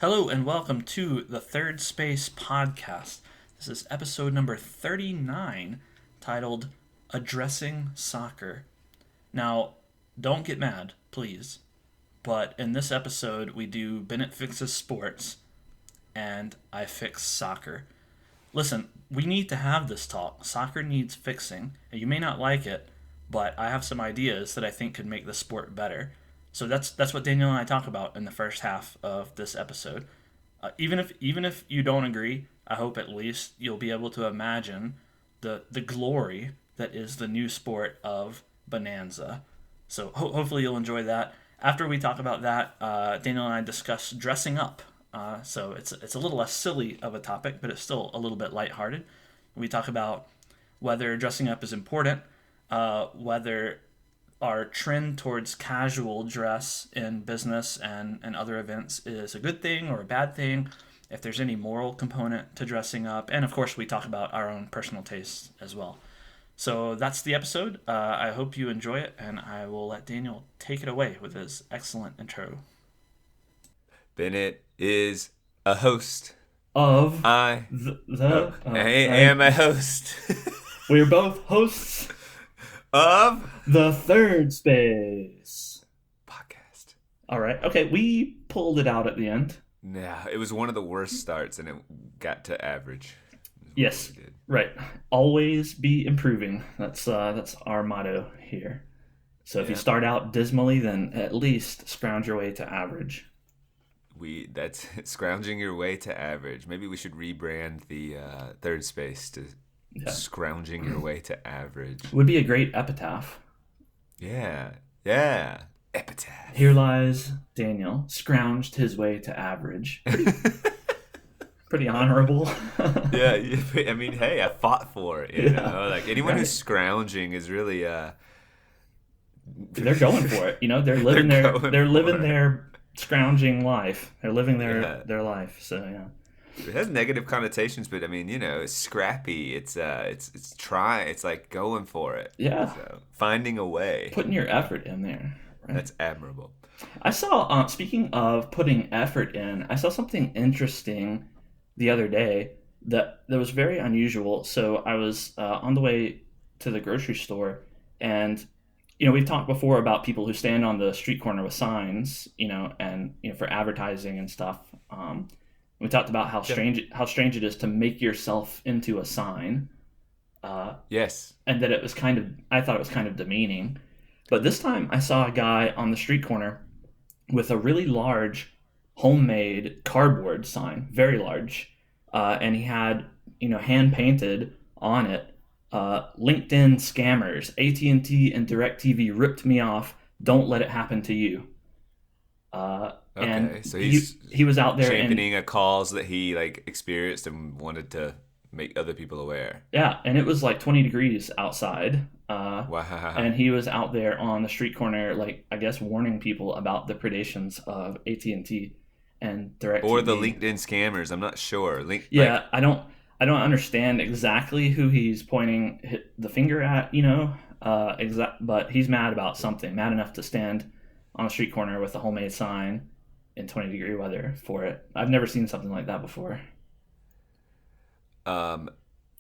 Hello and welcome to the Third Space podcast. This is episode number 39, titled Addressing Soccer. Now, don't get mad, please, but in this episode we do Bennett Fixes Sports and I fix soccer. Listen, we need to have this talk. Soccer needs fixing, and you may not like it, but I have some ideas that I think could make the sport better. So that's what Daniel and I talk about in the first half of this episode. Even if you don't agree, I hope at least you'll be able to imagine the glory that is the new sport of Bonanza. So hopefully you'll enjoy that. After we talk about that, Daniel and I discuss dressing up. So it's a little less silly of a topic, but it's still a little bit lighthearted. We talk about whether dressing up is important, whether our trend towards casual dress in business and other events is a good thing or a bad thing, if there's any moral component to dressing up, and of course we talk about our own personal tastes as well. So that's the episode. I hope you enjoy it, and I will let Daniel take it away with his excellent intro. Bennett is a host. Of I the am a host we're both hosts of the Third Space podcast. All right. Okay, we pulled it out at the end. Yeah, it was one of the worst starts, and it got to average. Yes, right. Always be improving. That's our motto here. So if you start out dismally, then at least scrounge your way to average. That's scrounging your way to average. Maybe we should rebrand the Third Space to scrounging your way to average. Would be a great epitaph. Yeah. Epitaph. Here lies Daniel, scrounged his way to average. Pretty honorable. Yeah, I mean, hey, I fought for it. You know, like anyone who's scrounging is really they're going for it. You know, they're living their scrounging life. They're living their life. So yeah. It has negative connotations, but I mean, you know, it's scrappy. It's it's like going for it. Yeah. So, finding a way. Putting your effort in there. Right? That's admirable. I saw, speaking of putting effort in, I saw something interesting the other day that was very unusual. So I was on the way to the grocery store, and we've talked before about people who stand on the street corner with signs, and for advertising and stuff. We talked about how strange it is to make yourself into a sign. Yes. And that I thought it was kind of demeaning. But this time I saw a guy on the street corner with a really large homemade cardboard sign, very large, and he had hand painted on it, LinkedIn scammers, AT&T and DirecTV ripped me off. Don't let it happen to you. Okay, and so he was out there championing a cause that he experienced and wanted to make other people aware. Yeah, and it was like 20 degrees outside. Wow. And he was out there on the street corner, I guess, warning people about the predations of AT&T and DirecTV. Or the LinkedIn scammers. I'm not sure. I don't understand exactly who he's pointing the finger at. But he's mad about something. Mad enough to stand on a street corner with a homemade sign in 20-degree weather for it. I've never seen something like that before.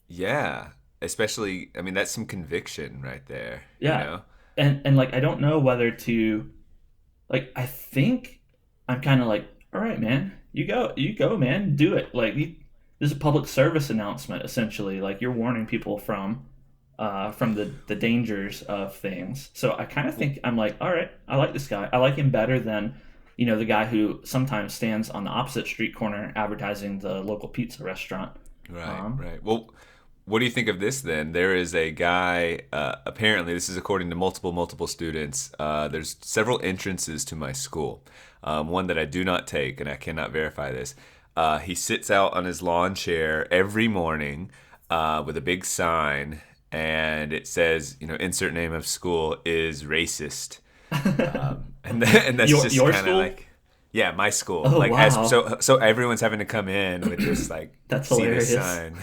Yeah. Especially, I mean, that's some conviction right there. Yeah. And I don't know whether to, I think I'm kind of all right, man, you go, man, do it. This is a public service announcement, essentially. You're warning people from the dangers of things. So I kind of think I'm all right, I like this guy. I like him better than, the guy who sometimes stands on the opposite street corner advertising the local pizza restaurant. Right. Well, what do you think of this then? There is a guy, apparently, this is according to multiple students, there's several entrances to my school. One that I do not take, and I cannot verify this. He sits out on his lawn chair every morning with a big sign, and it says, insert name of school is racist. And that's just kind of yeah, my school. Oh, wow. So everyone's having to come in with this that's see hilarious. this sign.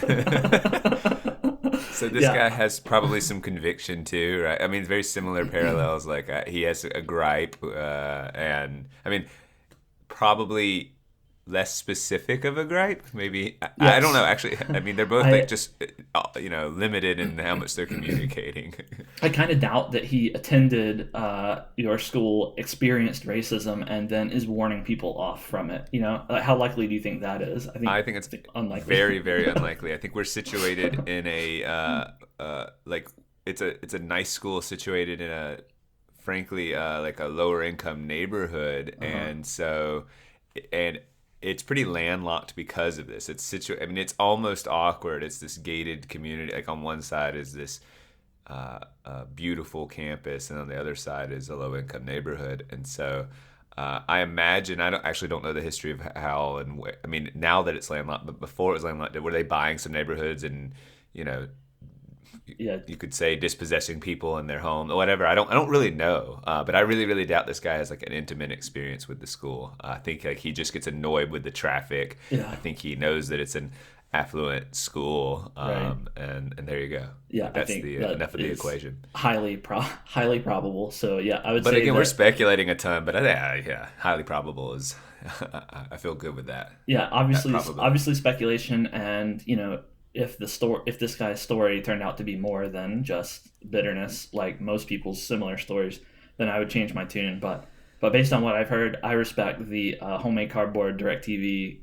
So this guy has probably some conviction too, right? I mean, very similar parallels. He has a gripe, and I mean, probably less specific of a gripe. Maybe I don't Yes. know. Actually, I mean, they're both like I just limited in how much they're communicating. I kind of doubt that he attended your school, experienced racism, and then is warning people off from it. Like, how likely do you think that is? I think it's Unlikely. very, very unlikely. I think we're situated in a like it's a nice school situated in a frankly like a lower income neighborhood, Uh-huh. and so and it's pretty landlocked because of this. I mean, it's almost awkward. It's this gated community. Like on one side is this beautiful campus, and on the other side is a low income neighborhood, and so. I imagine don't know the history of how and where. I mean, now that it's landlocked, but before it was landlocked, were they buying some neighborhoods and you know Yeah. you could say dispossessing people in their home or whatever. I don't really know, but I really really doubt this guy has like an intimate experience with the school. I think like he just gets annoyed with the traffic. Yeah. I think he knows that it's an affluent school, Right. and there you go. Yeah. Like, I that's think the that enough of the is equation. highly probable. So yeah, I would But say again, we're that. speculating a ton. But yeah, highly probable is. I feel good with that. Yeah, That probability. obviously speculation, and if this guy's story turned out to be more than just bitterness, like most people's similar stories, then I would change my tune. But based on what I've heard, I respect the homemade cardboard DirecTV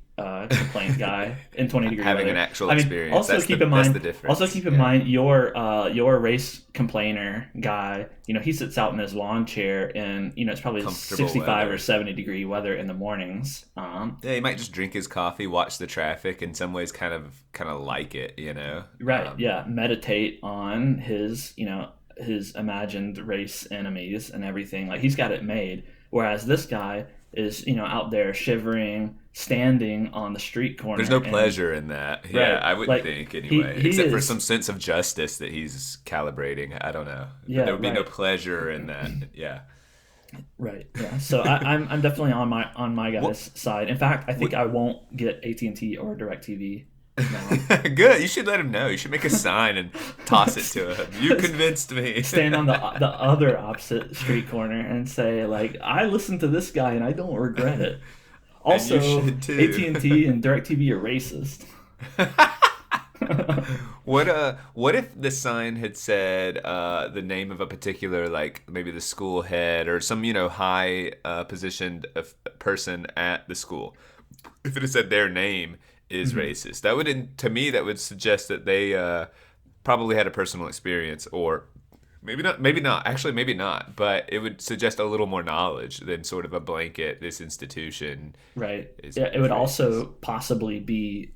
complaint guy in 20-degree Having an weather. actual I mean, experience. That's the also difference. keep in Yeah. mind your race complainer guy. He sits out in his lawn chair in it's probably Comfortable 65 or weather. 70-degree weather in the mornings. Yeah, he might just drink his coffee, watch the traffic. In some ways, kind of like it. Right, yeah. Meditate on his imagined race enemies and everything. Like, he's got it made. Whereas this guy is, out there shivering, standing on the street corner. There's no And pleasure in that. Yeah, right, I wouldn't like think he anyway, he except for is. some sense of justice that he's calibrating. I don't know, but Yeah, there would be no right, pleasure in that. Yeah. right, yeah. So I'm definitely on my What? guy's side. In fact, I think What? I won't get AT&T or DirecTV now. Good. You should let him know. You should make a sign and toss it to him. You convinced me. Stand on the other opposite street corner and say, like, I listened to this guy and I don't regret it. And you Also, should too. AT&T and DirecTV are racist. What if the sign had said the name of a particular, like maybe the school head or some high positioned person at the school? If it had said their name is Mhm. racist, to me that would suggest that they probably had a personal experience, or maybe not. Actually, maybe not. But it would suggest a little more knowledge than sort of a blanket. This institution Right. is Yeah, it is would racist. also possibly be,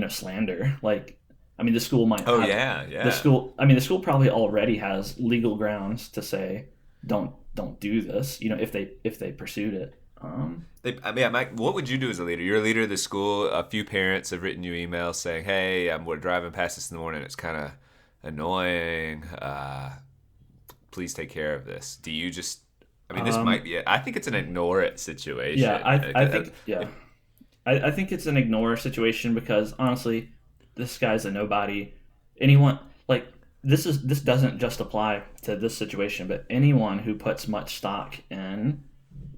slander. Like, I mean, the school might Oh have yeah, the yeah. school. I mean, the school probably already has legal grounds to say, don't do this. If they pursued it. Mike, what would you do as a leader? You're a leader of the school. A few parents have written you emails saying, "Hey, we're driving past this in the morning. It's kind of annoying. Please take care of this." Do you just? I mean, this might Um, be it. I think it's an ignore it yeah, situation. I think yeah. I think it's an ignore situation because honestly, this guy's a nobody. Anyone like this doesn't just apply to this situation, but anyone who puts much stock in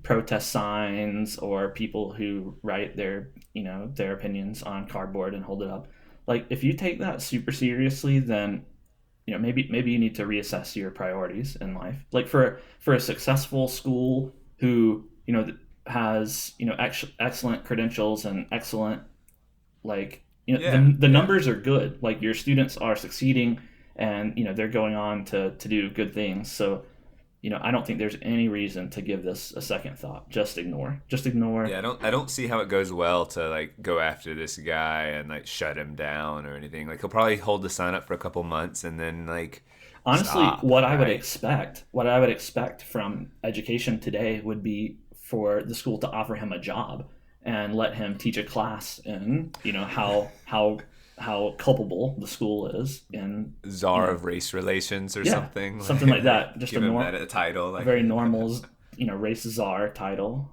protest signs or people who write their opinions on cardboard and hold it up. Like, if you take that super seriously, then maybe you need to reassess your priorities in life. Like, for a successful school who has excellent credentials and excellent, like, Yeah, the yeah. numbers are good. Like, your students are succeeding, and they're going on to do good things. So I don't think there's any reason to give this a second thought. Just ignore. Just ignore. Yeah, I don't see how it goes well to like go after this guy and like shut him down or anything. Like he'll probably hold the sign up for a couple months and then like Honestly, stop, right? what I would expect from education today would be for the school to offer him a job and let him teach a class in, how culpable the school is in, you Czar know, of race relations or yeah, something. something like that. Just Give him that a title. a Like, very normal, race czar title.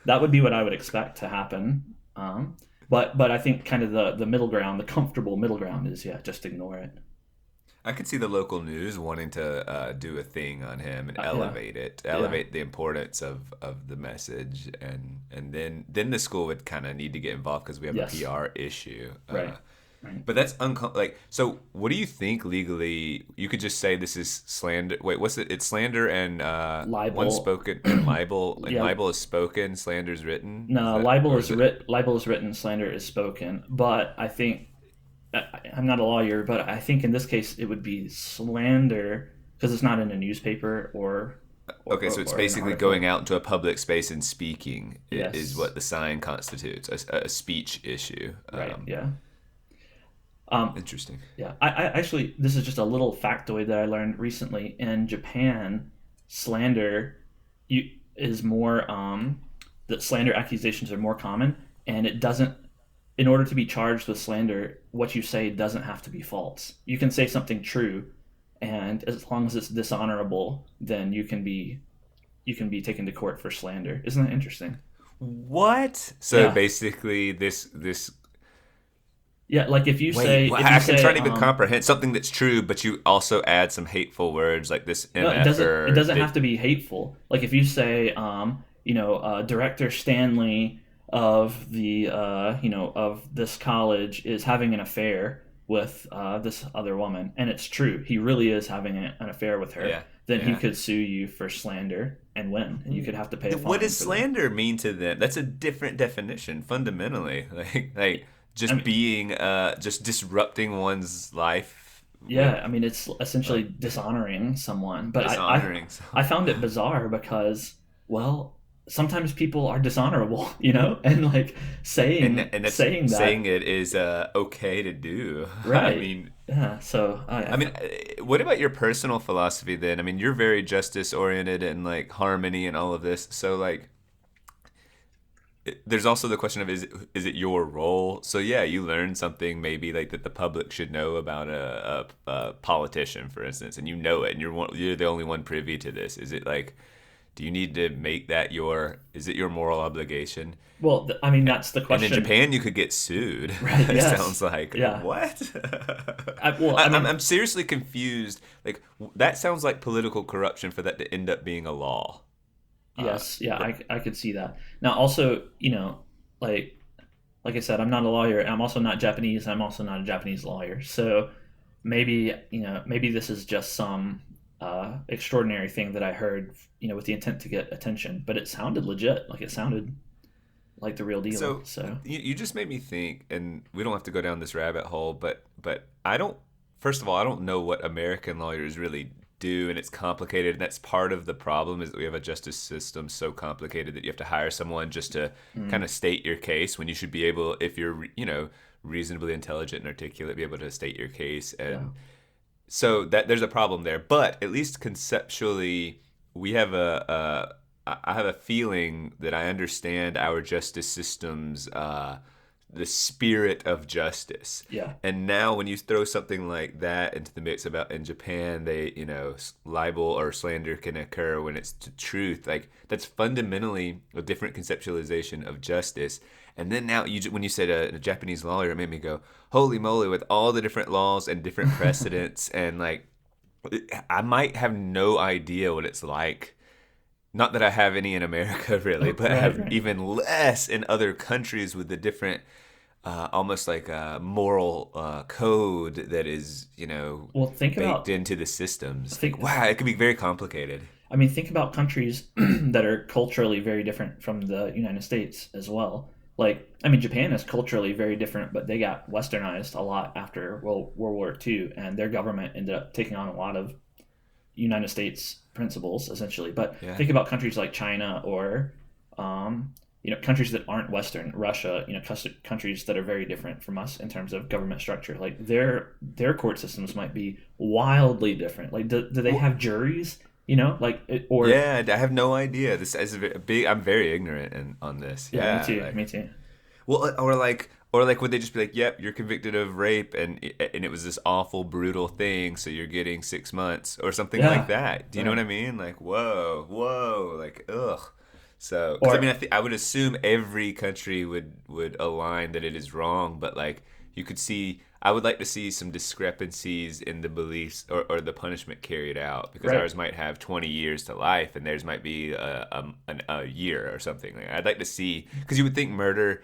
That would be what I would expect to happen. But I think kind of the middle ground, the comfortable middle ground is, yeah, just ignore it. I could see the local news wanting to do a thing on him and Yeah, yeah, elevate the importance of the message, and then the school would kind of need to get involved because we have a yes, PR issue. right, right. But that's like, so what do you think legally? You could just say this is slander. Wait, what's it? It's slander and one Libel, spoken and libel. And yeah. libel is spoken, slander is written. Is No, that, or is it? libel is written, slander is spoken. But I think I'm not a lawyer, but I think in this case it would be slander because it's not in a newspaper Okay, so it's or an basically going article. out into a public space and speaking is Yes, what the sign constitutes, a speech issue. right, yeah. Um, Interesting. yeah, I actually, this is just a little factoid that I learned recently. In Japan, slander you is more that slander accusations are more common, and it doesn't. In order to be charged with slander, what you say doesn't have to be false. You can say something true, and as long as it's dishonorable, then you can be taken to court for slander. Isn't that interesting? What? So Yeah, basically, this. yeah. Like Wait, if I you can say try to even comprehend something that's true, but you also add some hateful words like this no, MF it or doesn't have to be hateful. Like if you say, director Stanley of the of this college is having an affair with this other woman, and it's true, he really is having an affair with her. yeah, Then he yeah. could sue you for slander and win, and you could have to pay a What fine does for that. slander mean to them? That's a different definition fundamentally. Like I just mean, being just disrupting one's life with yeah, I mean it's essentially like dishonoring someone, but dishonoring I someone. found it bizarre because, well, sometimes people are dishonorable, you know, and like And that's saying saying that, it is okay to do. I right? mean, Yeah. So what about your personal philosophy then? I mean, you're very justice oriented and like harmony and all of this. So like there's also the question of is it your role? So yeah, you learn something maybe like that the public should know about a politician, for instance, and you know it, and you're the only one privy to this. Is it like, do you need to make that your is it your moral obligation? well, I mean that's the And in question, Japan, you could get sued. right? It Yes. sounds like Yeah. what? Well, I mean, I'm seriously confused. Like that sounds like political corruption for that to end up being a law. Uh, yes. Yeah. r- I could see that. Now, also, like like I said, I'm not a lawyer. And I'm also not Japanese. I'm also not a Japanese lawyer. So maybe maybe this is just some extraordinary thing that I heard, with the intent to get attention. But it sounded legit. Like it sounded like the real deal. so So you just made me think, and we don't have to go down this rabbit hole, but I don't. First of all, I don't know what American lawyers really do, and it's complicated. And that's part of the problem is that we have a justice system so complicated that you have to hire someone just to kind mm, of state your case when you should be able, if you're reasonably intelligent and articulate, be able to state your case. yeah, And so that there's a problem there, but at least conceptually, we have I have a feeling that I understand our justice system's the spirit of justice. yeah, And now, when you throw something like that into the mix about in Japan, they libel or slander can occur when it's the truth. Like that's fundamentally a different conceptualization of justice. And then now, when you said a Japanese lawyer, it made me go, "Holy moly!" With all the different laws and different precedents, and like, I might have no idea what it's like. Not that I have any in America, really, but I right, have right. even less in other countries with the different, almost like a moral code that is, Well, baked into the systems. Like, think wow, it can be very complicated. I mean, think about countries that are culturally very different from the United States as well. Like, I mean, Japan is culturally very different, but they got westernized a lot after World War II, and their government ended up taking on a lot of United States principles, essentially. But Yeah. think about countries like China or, countries that aren't Western, Russia, countries that are very different from us in terms of government structure. Like, their court systems might be wildly different. Like, do they Well, have juries? Or yeah, I have no idea. This is a big. I'm very ignorant on this. yeah, me Yeah, too, like me too. well, or like would they just be like, "Yep, you're convicted of rape, and it was this awful, brutal thing, so you're getting 6 months or something like Yeah, that." Do you know what right. I mean? Like, whoa, whoa, like, ugh. So, because I mean, Or I would assume every country would align that it is wrong, but like, you could see. I would like to see some discrepancies in the beliefs or the punishment carried out, because Right. ours might have 20 years to life and theirs might be a year or something. Like, I'd like to see, because you would think murder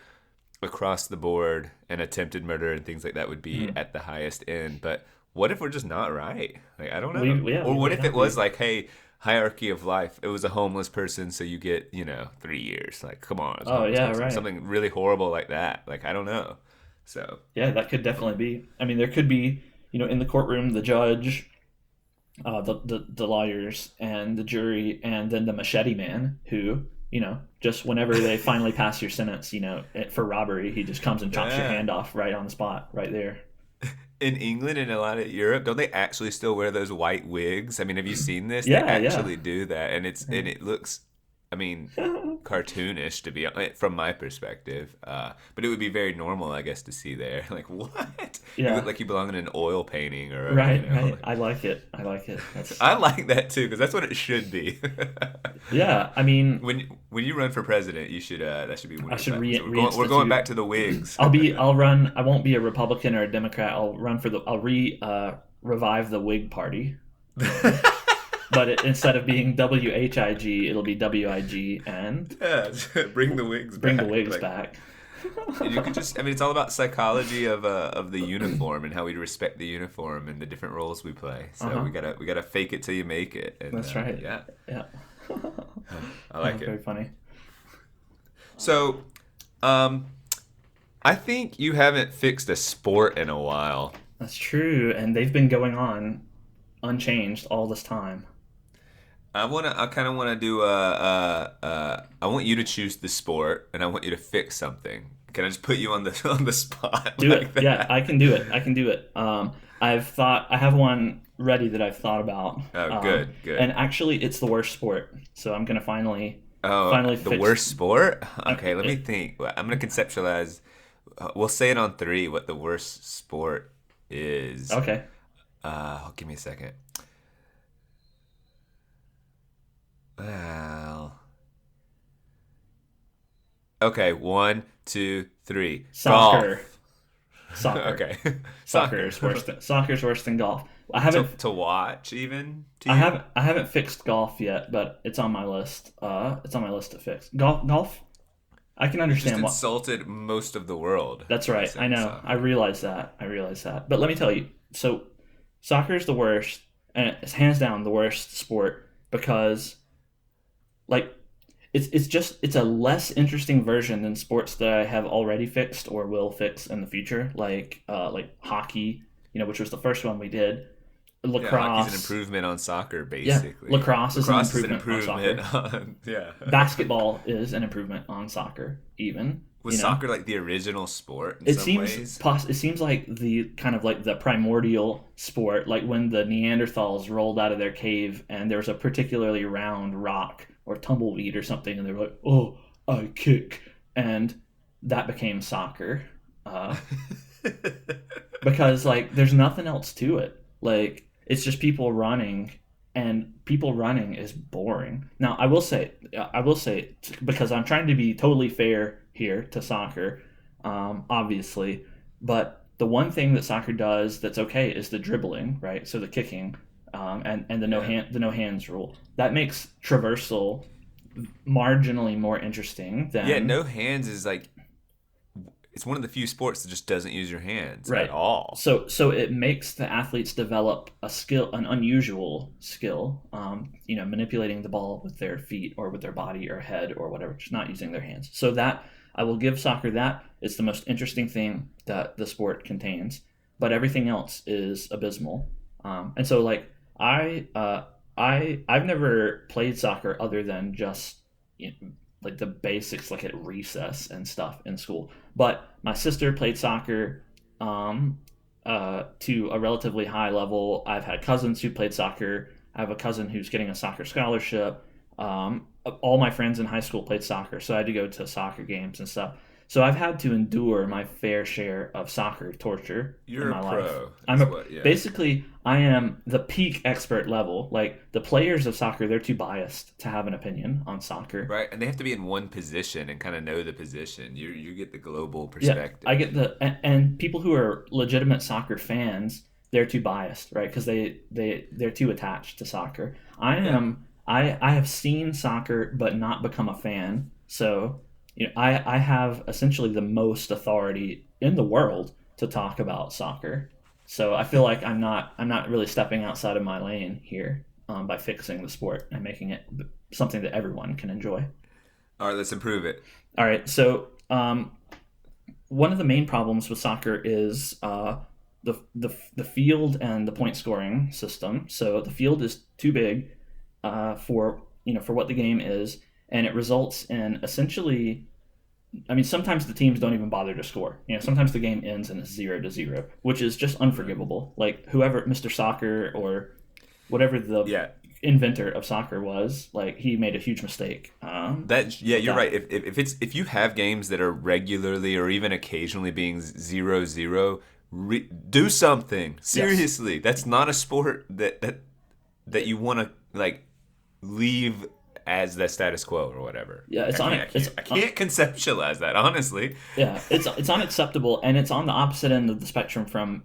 across the board and attempted murder and things like that would be Mhm. at the highest end. But what if we're just not right? Like, I don't We know. yeah, Or we what might if it not was be. like, hey, hierarchy of life, it was a homeless person, so you get 3 years. Like, come on, it's a Oh homeless yeah, person, right. something really horrible like that. Like, I don't know. So Yeah, that could definitely be. I mean, there could be, in the courtroom, the judge, the lawyers, and the jury, and then the machete man, who, just whenever they finally pass your sentence, for robbery, he just comes and chops your yeah. hand off right on the spot, right there. In England and a lot of Europe, don't they actually still wear those white wigs? I mean, have you seen this? They Yeah, yeah. actually do that, and it looks, I mean, cartoonish to be from my perspective. But it would be very normal, I guess, to see there. Like, what? You look Yeah. like you belong in an oil painting, or Right, right. like, I like it. I like it. That's I like that too, because that's what it should be. yeah. I mean, When you run for president, you should that should be one I of your should platforms. So we're going reinstitute. back to the wigs. I'll run. I won't be a Republican or a Democrat. I'll run for the. I'll revive the Whig Party. But instead of being WHIG, it'll be WIG and Yeah, bring the wigs bring the back. wigs Like, back. and you could just, I mean, it's all about psychology of the uniform and how we respect the uniform and the different roles we play. So Uh-huh. we gotta fake it till you make it. And That's right. yeah, Yeah. I like Very it. funny. So, I think you haven't fixed a sport in a while. That's true, and they've been going on unchanged all this time. I kind of wanna do I want you to choose the sport and I want you to fix something. Can I just put you on the on the spot Do like it. Yeah, that? I can do it. I can do it. I have one ready that I've thought about. Oh, good, And good. actually, it's the worst sport. So I'm gonna Oh, finally the fix. worst sport? Okay, let me It, think. Well, I'm gonna conceptualize. We'll say it on three. What the worst sport is? okay. Give me a second. Well, okay. One, two, three. Soccer. Golf. Soccer. Okay, Soccer soccer. is worse than soccer's worse than golf. To watch even to you. I haven't fixed golf yet, but it's on my list. It's on my list to fix. Golf. I can You just understand what. insulted most of the world That's by right. I saying know. I soccer. realize that. I realize that. But let me tell you. So, soccer is the worst, and it's hands down the worst sport because, like, it's a less interesting version than sports that I have already fixed or will fix in the future, like hockey, which was the first one we did. Yeah, hockey's an Lacrosse. improvement on soccer, Yeah, basically. lacrosse is an Lacrosse is an improvement on soccer. improvement on, yeah. Basketball is an improvement on soccer, even. Was soccer like the original sport in It some seems ways? it seems like the kind of like the primordial sport, like when the Neanderthals rolled out of their cave and there was a particularly round rock or tumbleweed or something, and they were like, "Oh, I kick," and that became soccer, uh, because like there's nothing else to it. Like it's just people running, and people running is boring. Now I will say because I'm trying to be totally fair here to soccer, obviously, but the one thing that soccer does that's okay is the dribbling, right? So the kicking, and Yeah. the no hands rule that makes traversal marginally more interesting Yeah, than no hands is like, it's one of the few sports that just doesn't use your hands at right. all. So it makes the athletes develop a skill, an unusual skill, manipulating the ball with their feet or with their body or head or whatever, just not using their hands. So that I will give soccer that. It's the most interesting thing that the sport contains, but everything else is abysmal. And so like I've never played soccer other than just like the basics, like at recess and stuff in school. But my sister played soccer to a relatively high level. I've had cousins who played soccer. I have a cousin who's getting a soccer scholarship. all my friends in high school played soccer, so I had to go to soccer games and stuff. So I've had to endure my fair share of soccer torture in You're my a life. pro. I'm Is a what? Yeah. basically I am the peak expert level. Like the players of soccer, they're too biased to have an opinion on soccer. Right, and they have to be in one position and kind of know the position. You get the global Yeah, I perspective. get and people who are legitimate soccer fans, they're too biased, right? Because they're too attached to soccer. Yeah. I have seen soccer but not become a fan. So, I have essentially the most authority in the world to talk about soccer. So I feel like I'm not really stepping outside of my lane here, by fixing the sport and making it something that everyone can enjoy. All right, let's improve it. All right, so one of the main problems with soccer is the field and the point scoring system. So the field is too big for what the game is, and it results in essentially. I mean, sometimes the teams don't even bother to score. Sometimes the game ends and it's 0-0, which is just Right. unforgivable. Like whoever Mr. Soccer or whatever the Yeah, inventor of soccer was, like he made a huge mistake yeah, with you're that. right. If you have games that are regularly or even occasionally being 0-0, do something Yes. seriously. That's not a sport that you want to like leave as the status quo or whatever. Yeah, Like, it's on it. I can't conceptualize that honestly. Yeah, it's unacceptable, and it's on the opposite end of the spectrum from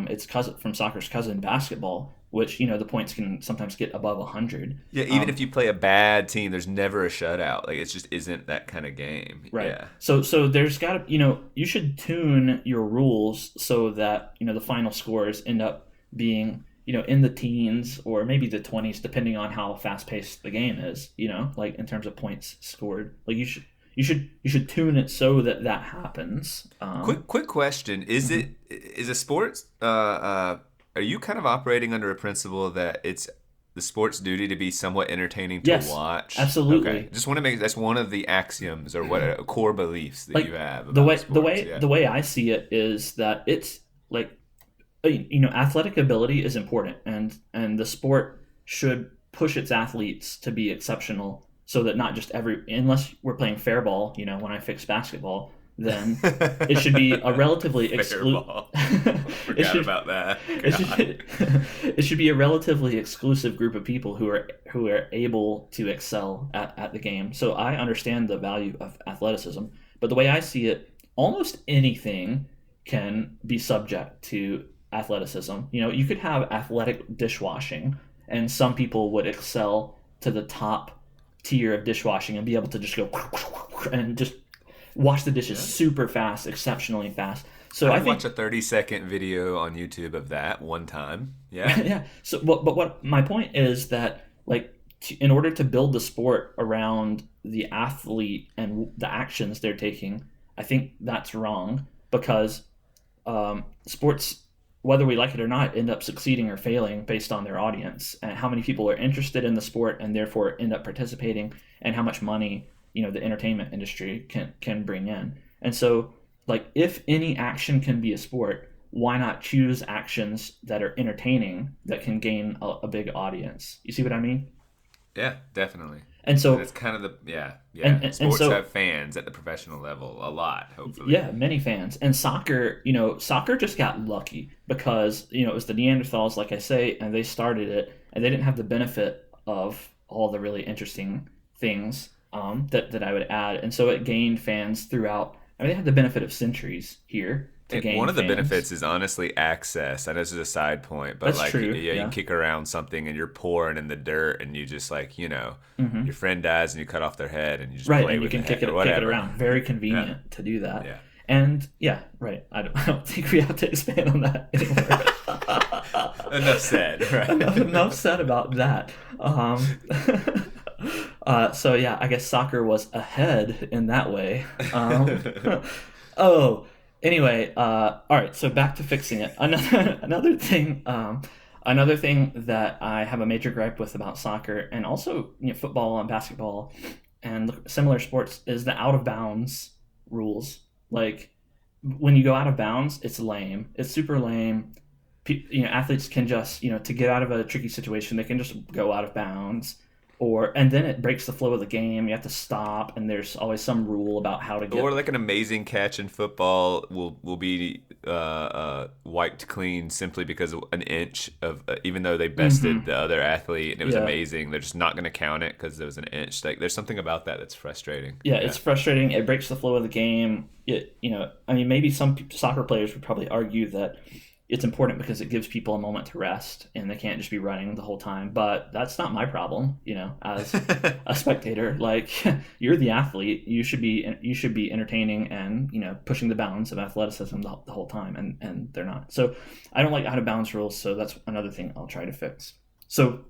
its cousin, from soccer's cousin, basketball, which the points can sometimes get above 100. Yeah, even if you play a bad team, there's never a shutout. Like it just isn't that kind of game. Right. Yeah. So there's got to you should tune your rules so that the final scores end up being in the teens or maybe the 20s, depending on how fast paced the game is. Like in terms of points scored. Like you should tune it so that that happens. Quick question: Mhm. is a sports are you kind of operating under a principle that it's the sport's duty to be somewhat entertaining to Yes, watch? Okay, absolutely. just want to make that's one of the axioms or what core beliefs that you Like have the about way the sports. way Yeah. the way I see it is that it's like athletic ability is important, and the sport should push its athletes to be exceptional, so that not just every unless we're playing fair ball, when I fix basketball, then it should be a relatively Fair ball. it Forgot should about that. it God. should it should be a relatively exclusive group of people who are able to excel at the game. So I understand the value of athleticism, but the way I see it, almost anything can be subject to athleticism. You could have athletic dishwashing, and some people would excel to the top tier of dishwashing and be able to just go and just wash the dishes Yeah. super fast, exceptionally fast. So I I'd watch think a 30-second video on YouTube of that one time. Yeah. yeah. So, but what my point is that, like, in order to build the sport around the athlete and the actions they're taking, I think that's wrong because sports, whether we like it or not, end up succeeding or failing based on their audience and how many people are interested in the sport and therefore end up participating, and how much money the entertainment industry can bring in. And so, like, if any action can be a sport, why not choose actions that are entertaining that can gain a big audience? You see what I mean? Yeah, definitely. And And so it's kind of the yeah, and yeah. and, and Sports so have fans at the professional level a lot, hopefully. yeah, many fans. And soccer just got lucky because it was the Neanderthals, like I say, and they started it, and they didn't have the benefit of all the really interesting things that I would add, and so it gained fans throughout. I mean, they had the benefit of centuries here to One gain of the fans. benefits is honestly access. I know this is a side point, but That's like, true. yeah, you can Yeah. kick around something and you're pouring in the dirt and you just like, Hmm. your friend dies and you cut off their head and you just Right, play and you with the can head or kick it whatever. around. Very Yeah, convenient to do that. yeah. And yeah, right. I don't think we have to expand on that anymore. Enough said, enough right? said about that. So yeah, I guess soccer was ahead in that way. Oh, anyway, all right. So back to fixing it. Another thing that I have a major gripe with about soccer, and also football and basketball and similar sports, is the out of bounds rules. Like when you go out of bounds, it's lame. It's super lame. Athletes can just to get out of a tricky situation, they can just go out of bounds. and then it breaks the flow of the game. You have to stop, and there's always some rule about how to get. Or like an amazing catch in football will be wiped clean simply because of an inch of even though they bested the other athlete and it was amazing, they're just not going to count it because there was an inch. Like there's something about that that's frustrating. Yeah, it's frustrating. It breaks the flow of the game. I mean, maybe some soccer players would probably argue that it's important because it gives people a moment to rest and they can't just be running the whole time. But that's not my problem, as a spectator. Like, you're the athlete. You should be entertaining and, pushing the bounds of athleticism the whole time, and they're not. So I don't like out of bounds rules, so that's another thing I'll try to fix. So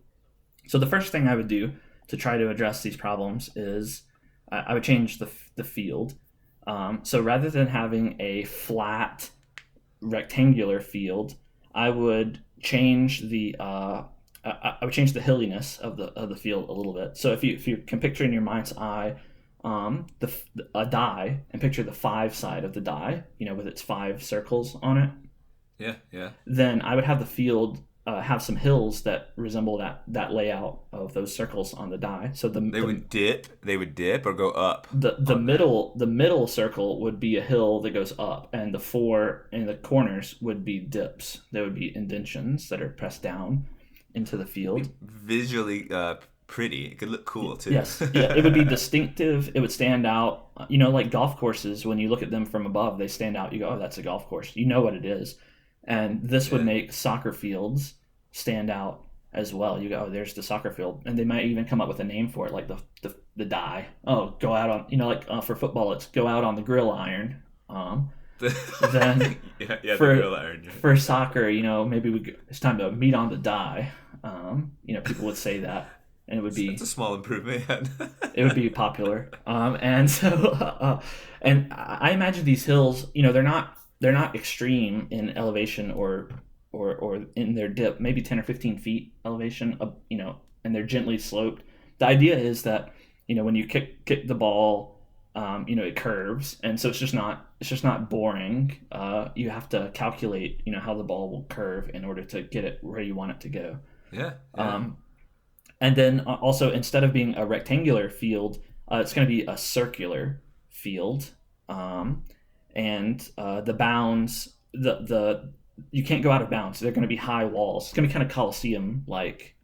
the first thing I would do to try to address these problems is I would change the field. So rather than having a flat rectangular field, I would change the hilliness of the field a little bit. So if you can picture in your mind's eye a die and picture the 5 side of the die, with its 5 circles on it. Yeah. Then I would have the field have some hills that resemble that layout of those circles on the die. So they would dip or go up. The middle circle would be a hill that goes up, and the 4 in the corners would be dips. There would be indentions that are pressed down into the field. Visually pretty. It could look cool too. Yes, yeah, it would be distinctive. It would stand out. Like golf courses, when you look at them from above, they stand out. You go, oh, that's a golf course. You know what it is. And this would make soccer fields stand out as well. You go, oh, there's the soccer field. And they might even come up with a name for it, like the die. Oh, go out on, for football, it's go out on the grill iron. Then the grill iron. Yeah. For soccer, maybe it's time to meet on the die. People would say that. And it would be... It's a small improvement. It would be popular. And so... and I imagine these hills, they're not extreme in elevation or in their dip, maybe 10 or 15 feet elevation, and they're gently sloped. The idea is that, when you kick the ball, it curves, and so it's just not boring. You have to calculate, how the ball will curve in order to get it where you want it to go. Yeah. And then also, instead of being a rectangular field, it's going to be a circular field. And the bounds, you can't go out of bounds. They're going to be high walls. It's going to be kind of Coliseum-like.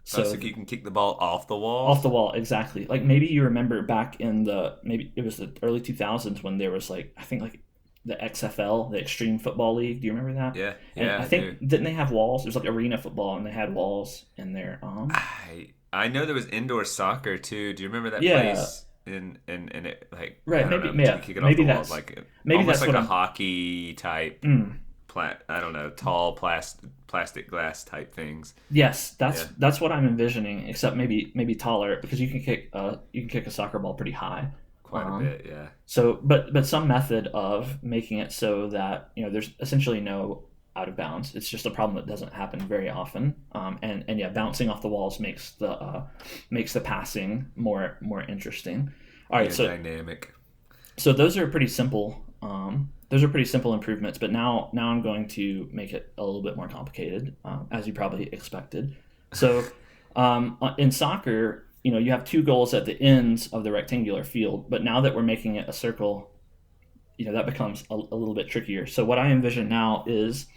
So you can kick the ball off the wall? Off the wall, exactly. Like maybe you remember back in maybe it was the early 2000s when there was the XFL, the Extreme Football League. Do you remember that? Yeah. And I think, didn't they have walls? It was like arena football, and they had walls in there. I know there was indoor soccer too. Do you remember that place? And it right, maybe that's like a hockey type tall plastic glass type things. Yes, that's what I'm envisioning, except maybe taller, because you can kick a soccer ball pretty high. Quite a bit, yeah. So but some method of making it so that there's essentially no out of bounds. It's just a problem that doesn't happen very often. And bouncing off the walls makes the passing more interesting. All right, so dynamic. So those are pretty simple. Those are pretty simple improvements. But now I'm going to make it a little bit more complicated, as you probably expected. So in soccer, you have 2 goals at the ends of the rectangular field. But now that we're making it a circle, that becomes a little bit trickier. So what I envision now is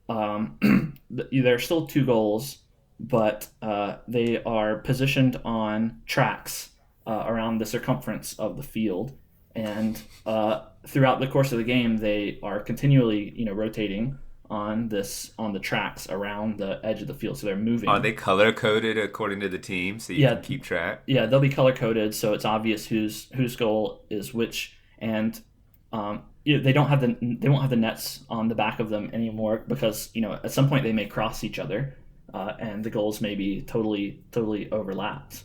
there are still 2 goals, but they are positioned on tracks around the circumference of the field. And throughout the course of the game, they are continually rotating on the tracks around the edge of the field. So they're moving. Are they color-coded according to the team so you can keep track? Yeah, they'll be color-coded, so it's obvious whose goal is which. And they won't have the nets on the back of them anymore, because at some point they may cross each other, and the goals may be totally overlapped.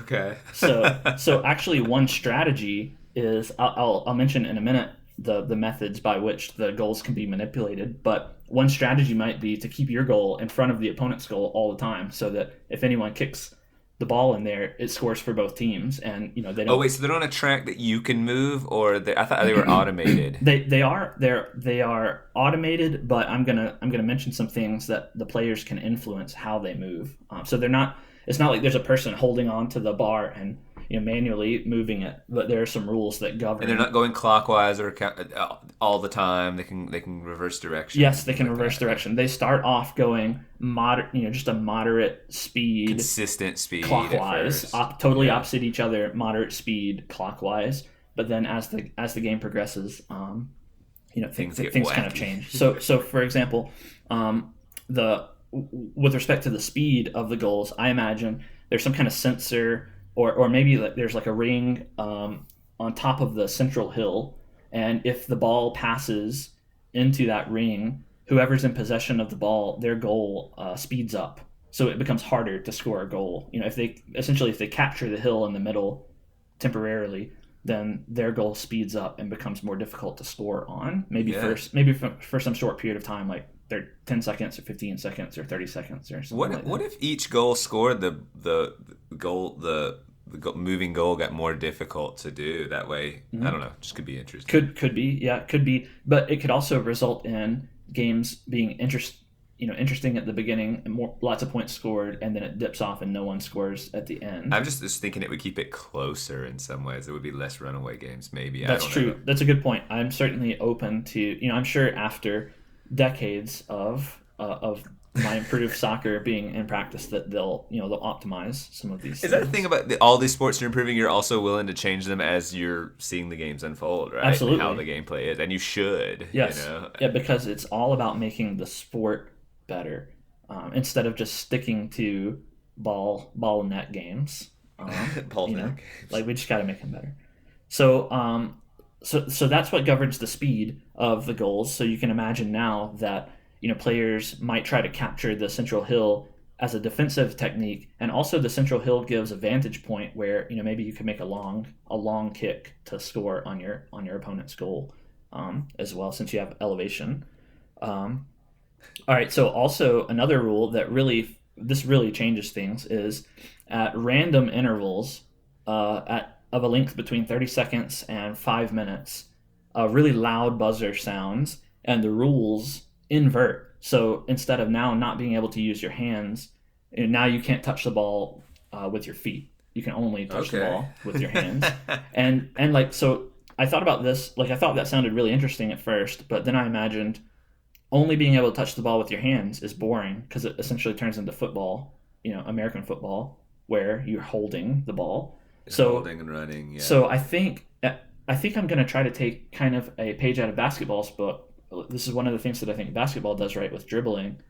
Okay. so actually, one strategy is I'll mention in a minute the methods by which the goals can be manipulated. But one strategy might be to keep your goal in front of the opponent's goal all the time, so that if anyone kicks the ball in there, it scores for both teams, and they don't. Oh wait, so they're on a track that you can move, or I thought they were automated. They are automated, but I'm gonna mention some things that the players can influence how they move. So they're not. it's not like there's a person holding on to the bar and manually moving it, but there are some rules that govern. And they're not going clockwise or all the time. They can reverse direction. Yes, they can reverse direction. They start off going just a moderate speed, consistent speed, clockwise, totally opposite each other, moderate speed clockwise. But then as the game progresses, things kind of change. So for example, with respect to the speed of the goals, I imagine there's some kind of sensor, or maybe there's like a ring on top of the central hill, and if the ball passes into that ring, whoever's in possession of the ball, their goal speeds up, so it becomes harder to score a goal. If they capture the hill in the middle temporarily, then their goal speeds up and becomes more difficult to score on. Maybe for some short period of time, like 10 seconds or 15 seconds or 30 seconds or something. What if each goal scored, the moving goal got more difficult to do that way? Mm-hmm. I don't know. Just could be interesting. Could be. But it could also result in games being interesting at the beginning and lots of points scored, and then it dips off and no one scores at the end. I'm just thinking it would keep it closer in some ways. It would be less runaway games, maybe. That's true. That's a good point. I'm certainly open to, I'm sure after decades of my improved soccer being in practice that they'll optimize some of these things. Is that the thing about all these sports you're improving? You're also willing to change them as you're seeing the games unfold, right? Absolutely. How the gameplay is, and you should. Yes. Yeah, because it's all about making the sport better, instead of just sticking to ball and net games. Ball net games. Like, we just got to make them better. So that's what governs the speed of the goals. So you can imagine now that players might try to capture the central hill as a defensive technique, and also the central hill gives a vantage point where maybe you can make a long kick to score on your opponent's goal, as well, since you have elevation. All right. So also another rule that really changes things is at random intervals, of a length between 30 seconds and 5 minutes, a really loud buzzer sounds, and the rules invert. So instead of now not being able to use your hands, now you can't touch the ball with your feet. You can only touch the ball with your hands. and so I thought about this. I thought that sounded really interesting at first, but then I imagined only being able to touch the ball with your hands is boring, because it essentially turns into football, American football, where you're holding the ball. Holding and running. Yeah. So I think I'm going to try to take kind of a page out of basketball's book. This is one of the things that I think basketball does right with dribbling.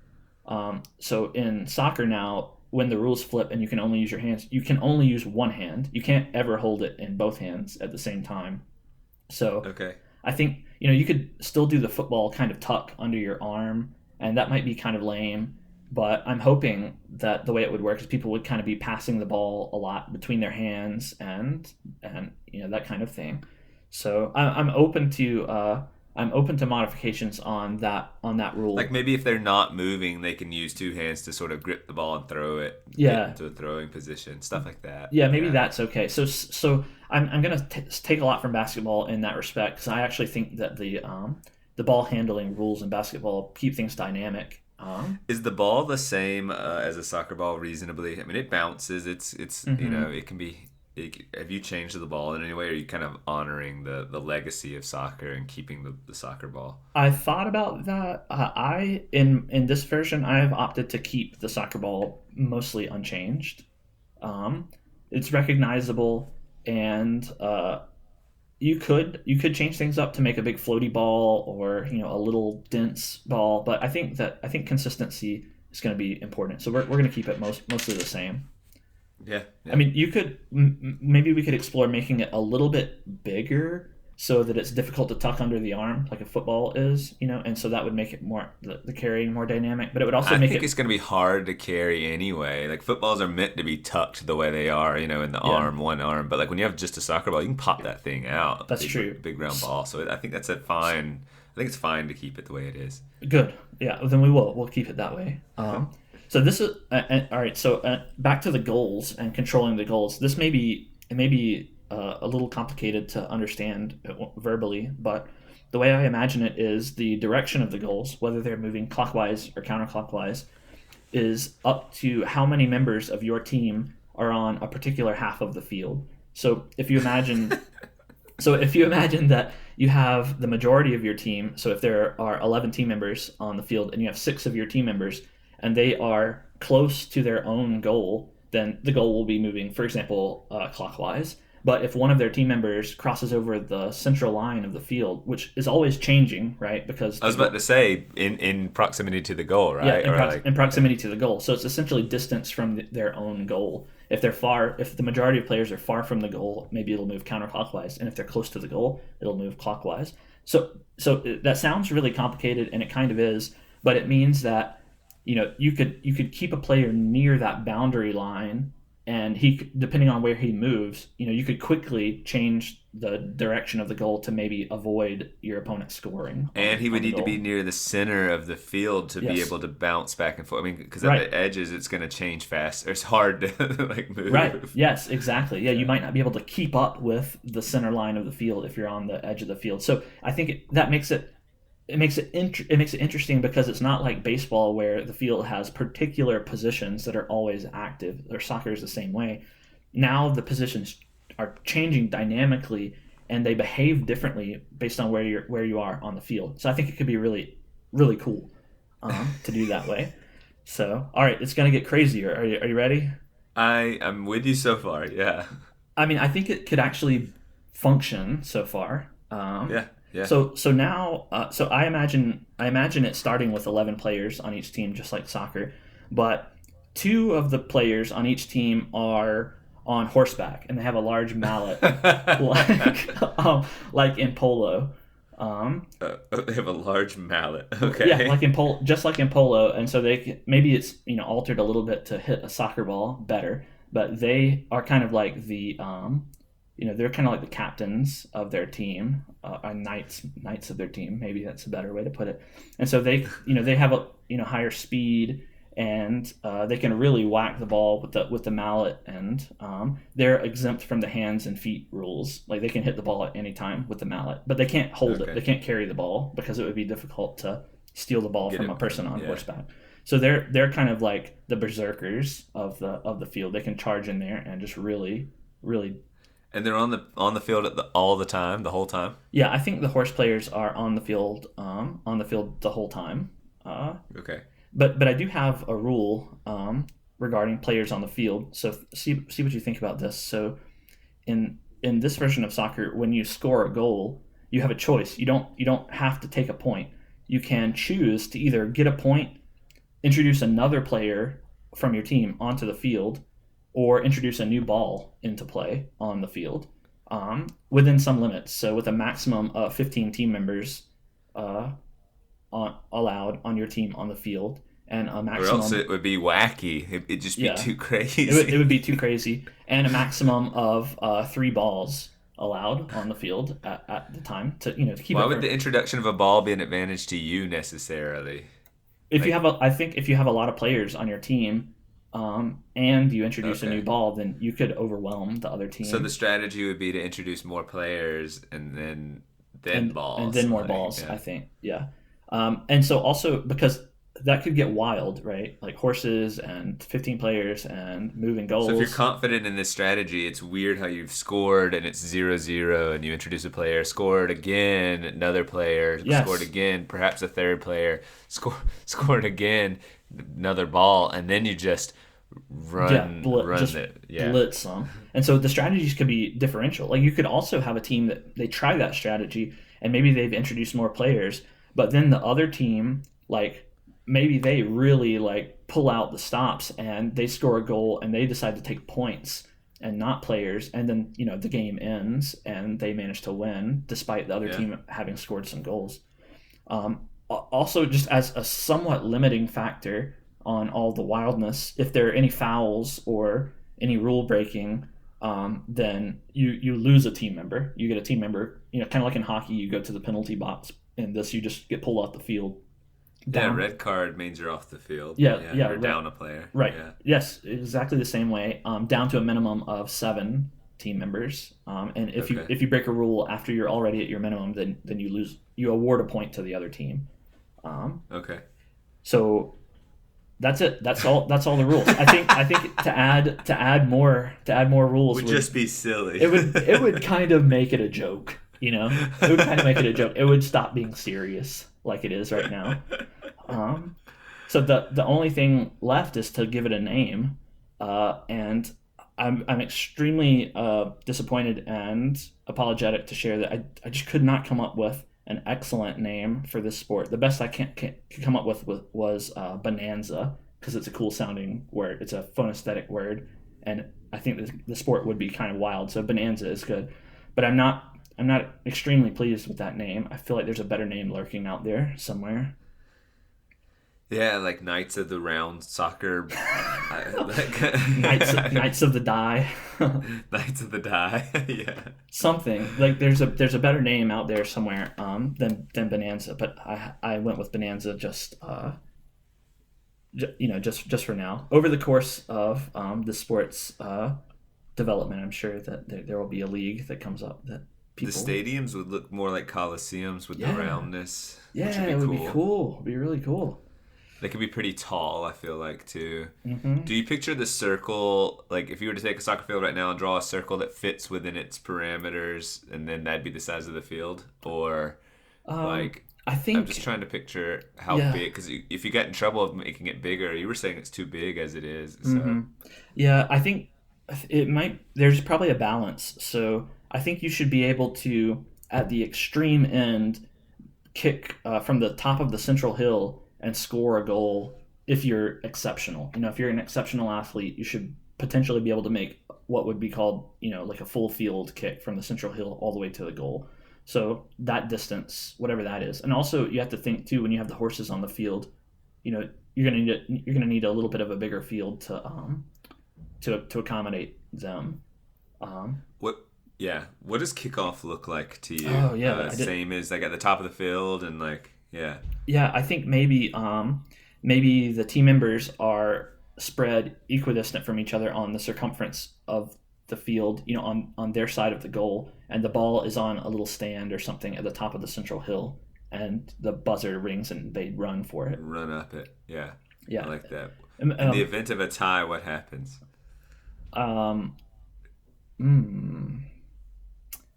So in soccer now, when the rules flip and you can only use your hands, you can only use one hand. You can't ever hold it in both hands at the same time. So I think you could still do the football kind of tuck under your arm, and that might be kind of lame. But I'm hoping that the way it would work is people would kind of be passing the ball a lot between their hands and that kind of thing. So I'm open to modifications on that rule. Like maybe if they're not moving, they can use two hands to sort of grip the ball and throw it into a throwing position, stuff like that. Yeah, maybe that's okay. So I'm going to take a lot from basketball in that respect, because I actually think that the ball handling rules in basketball keep things dynamic. Is the ball the same as a soccer ball reasonably? I mean, it bounces. It's mm-hmm. It can be. Have you changed the ball in any way? Or are you kind of honoring the legacy of soccer and keeping the soccer ball? I thought about that. In this version, I have opted to keep the soccer ball mostly unchanged. It's recognizable, and you could change things up to make a big floaty ball or a little dense ball, but I think consistency is going to be important. So we're going to keep it mostly the same. Yeah. I mean, you could maybe we could explore making it a little bit bigger so that it's difficult to tuck under the arm like a football is, and so that would make it more the carrying more dynamic. But it would also I think it's going to be hard to carry anyway. Like footballs are meant to be tucked the way they are, in the arm, one arm. But like when you have just a soccer ball, you can pop that thing out. That's true. Big round ball. So I think that's fine. I think it's fine to keep it the way it is. Good. Yeah. Then we'll keep it that way. So this is all right. So back to the goals and controlling the goals. This may be a little complicated to understand verbally, but the way I imagine it is the direction of the goals, whether they're moving clockwise or counterclockwise, is up to how many members of your team are on a particular half of the field. So if you imagine that you have the majority of your team, so if there are 11 team members on the field and you have 6 of your team members and they are close to their own goal, then the goal will be moving, for example, clockwise. But if one of their team members crosses over the central line of the field, which is always changing, right? Because I was about to say in proximity to the goal, right? Yeah, in proximity to the goal. So it's essentially distance from their own goal. If the majority of players are far from the goal, maybe it'll move counterclockwise, and if they're close to the goal, it'll move clockwise. So that sounds really complicated, and it kind of is, but it means that you could keep a player near that boundary line, and depending on where he moves, you could quickly change the direction of the goal to maybe avoid your opponent scoring. And he would need to be near the center of the field to be able to bounce back and forth. I mean, because at the edges, it's going to change fast. It's hard to move. Right. Yes, exactly. Yeah, you might not be able to keep up with the center line of the field if you're on the edge of the field. So I think that makes it interesting because it's not like baseball where the field has particular positions that are always active, or soccer is the same way. Now the positions are changing dynamically and they behave differently based on where you are on the field. So I think it could be really, really cool to do that way. So, all right, it's going to get crazier. Are you ready? I'm with you so far, yeah. I mean, I think it could actually function so far. Yeah. So now, I imagine it starting with 11 players on each team, just like soccer, but 2 of the players on each team are on horseback, and they have a large mallet, like in polo. They have a large mallet. Okay. Yeah, just like in polo, and so maybe it's altered a little bit to hit a soccer ball better, but they are kind of like the they're kind of like the captains of their team, knights of their team. Maybe that's a better way to put it. And so they have a higher speed, and they can really whack the ball with the mallet, and they're exempt from the hands and feet rules. Like they can hit the ball at any time with the mallet, but they can't hold it. They can't carry the ball because it would be difficult to steal the ball from a person on horseback. So they're kind of like the berserkers of the field. They can charge in there and just really, really. And they're on the field all the time, the whole time. Yeah, I think the horse players are on the field the whole time. Okay. But I do have a rule regarding players on the field. So see what you think about this. So in this version of soccer, when you score a goal, you have a choice. You don't have to take a point. You can choose to either get a point, introduce another player from your team onto the field, or introduce a new ball into play on the field within some limits. So with a maximum of 15 team members allowed on your team on the field, and a maximum. Or else it would be wacky. It'd just be too crazy. It would be too crazy, and a maximum of 3 balls allowed on the field at the time to keep. Why would the introduction of a ball be an advantage to you necessarily? If you have a lot of players on your team, and you introduce a new ball, then you could overwhelm the other team. So the strategy would be to introduce more players and then balls. And then more balls, I think. Yeah. And so also because that could get wild, right? Like horses and 15 players and moving goals. So if you're confident in this strategy, it's weird how you've scored and it's 0-0 and you introduce a player, scored again, another player, scored again, perhaps a third player, scored again, another ball, and then you just blitz them. And so the strategies could be differential. Like you could also have a team that they try that strategy and maybe they've introduced more players, but then the other team, like maybe they really like pull out the stops and they score a goal and they decide to take points and not players, and then the game ends and they manage to win despite the other team having scored some goals. Also, just as a somewhat limiting factor on all the wildness, if there are any fouls or any rule breaking, then you lose a team member. You get a team member, kind of like in hockey, you go to the penalty box. In this, you just get pulled off the field. Down. Yeah, red card means you're off the field. Or down a player. Right. Yeah. Yes, exactly the same way. Down to a minimum of 7 team members. And if you break a rule after you're already at your minimum, then you lose. You award a point to the other team. Okay. So That's it. That's all. That's all the rules. I think to add more rules Would just be silly. it would kind of make it a joke. It would kind of make it a joke. It would stop being serious like it is right now. So the only thing left is to give it a name, and I'm extremely disappointed and apologetic to share that I just could not come up with an excellent name for this sport. The best I could come up with was Bonanza, because it's a cool sounding word. It's a phonesthetic word, and I think the sport would be kind of wild. So Bonanza is good, but I'm not extremely pleased with that name. I feel like there's a better name lurking out there somewhere. Yeah, like Knights of the Round Soccer. Knights of the Die. Knights of the Die. Yeah. Something like there's a better name out there somewhere than Bonanza, but I went with Bonanza just for now. Over the course of the sport's development, I'm sure that there will be a league that comes up that people. The stadiums would look more like coliseums with the roundness. Yeah, it would be cool. It'd be really cool. They could be pretty tall, I feel like, too. Mm-hmm. Do you picture the circle, like if you were to take a soccer field right now and draw a circle that fits within its parameters, and then that'd be the size of the field? Or, I think... I'm just trying to picture how big, because if you get in trouble of making it bigger, you were saying it's too big as it is. So. Mm-hmm. Yeah, I think there's probably a balance. So I think you should be able to, at the extreme end, kick from the top of the central hill and score a goal if you're exceptional. If you're an exceptional athlete, you should potentially be able to make what would be called, like a full field kick from the central hill all the way to the goal. So that distance, whatever that is. And also you have to think too, when you have the horses on the field, you're going to need a little bit of a bigger field to accommodate them. What does kickoff look like to you? Oh yeah, same as like at the top of the field and like. Yeah. Yeah, I think maybe the team members are spread equidistant from each other on the circumference of the field, on their side of the goal, and the ball is on a little stand or something at the top of the central hill, and the buzzer rings and they run for it. Run up it. Yeah. Yeah. I like that. In the event of a tie, what happens?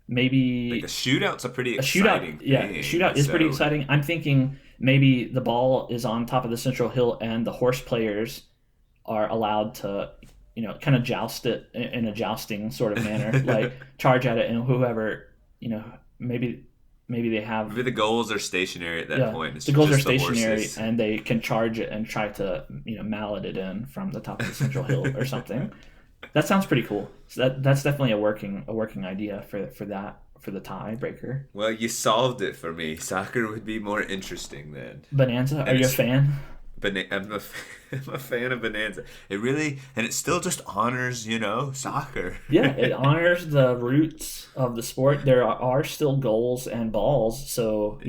Maybe like a shootout's a pretty exciting thing. Yeah, a shootout is pretty exciting. I'm thinking maybe the ball is on top of the central hill and the horse players are allowed to, kind of joust it in a jousting sort of manner, like charge at it, and whoever, maybe they have. Maybe the goals are stationary at that point. It's the goals are stationary and they can charge it and try to, mallet it in from the top of the central hill or something. That sounds pretty cool. So that's definitely a working idea for the tiebreaker. Well, you solved it for me. Soccer would be more interesting then. Bonanza, are you a fan? I'm a fan of Bonanza. It still just honors, soccer. Yeah, it honors the roots of the sport. There are still goals and balls, so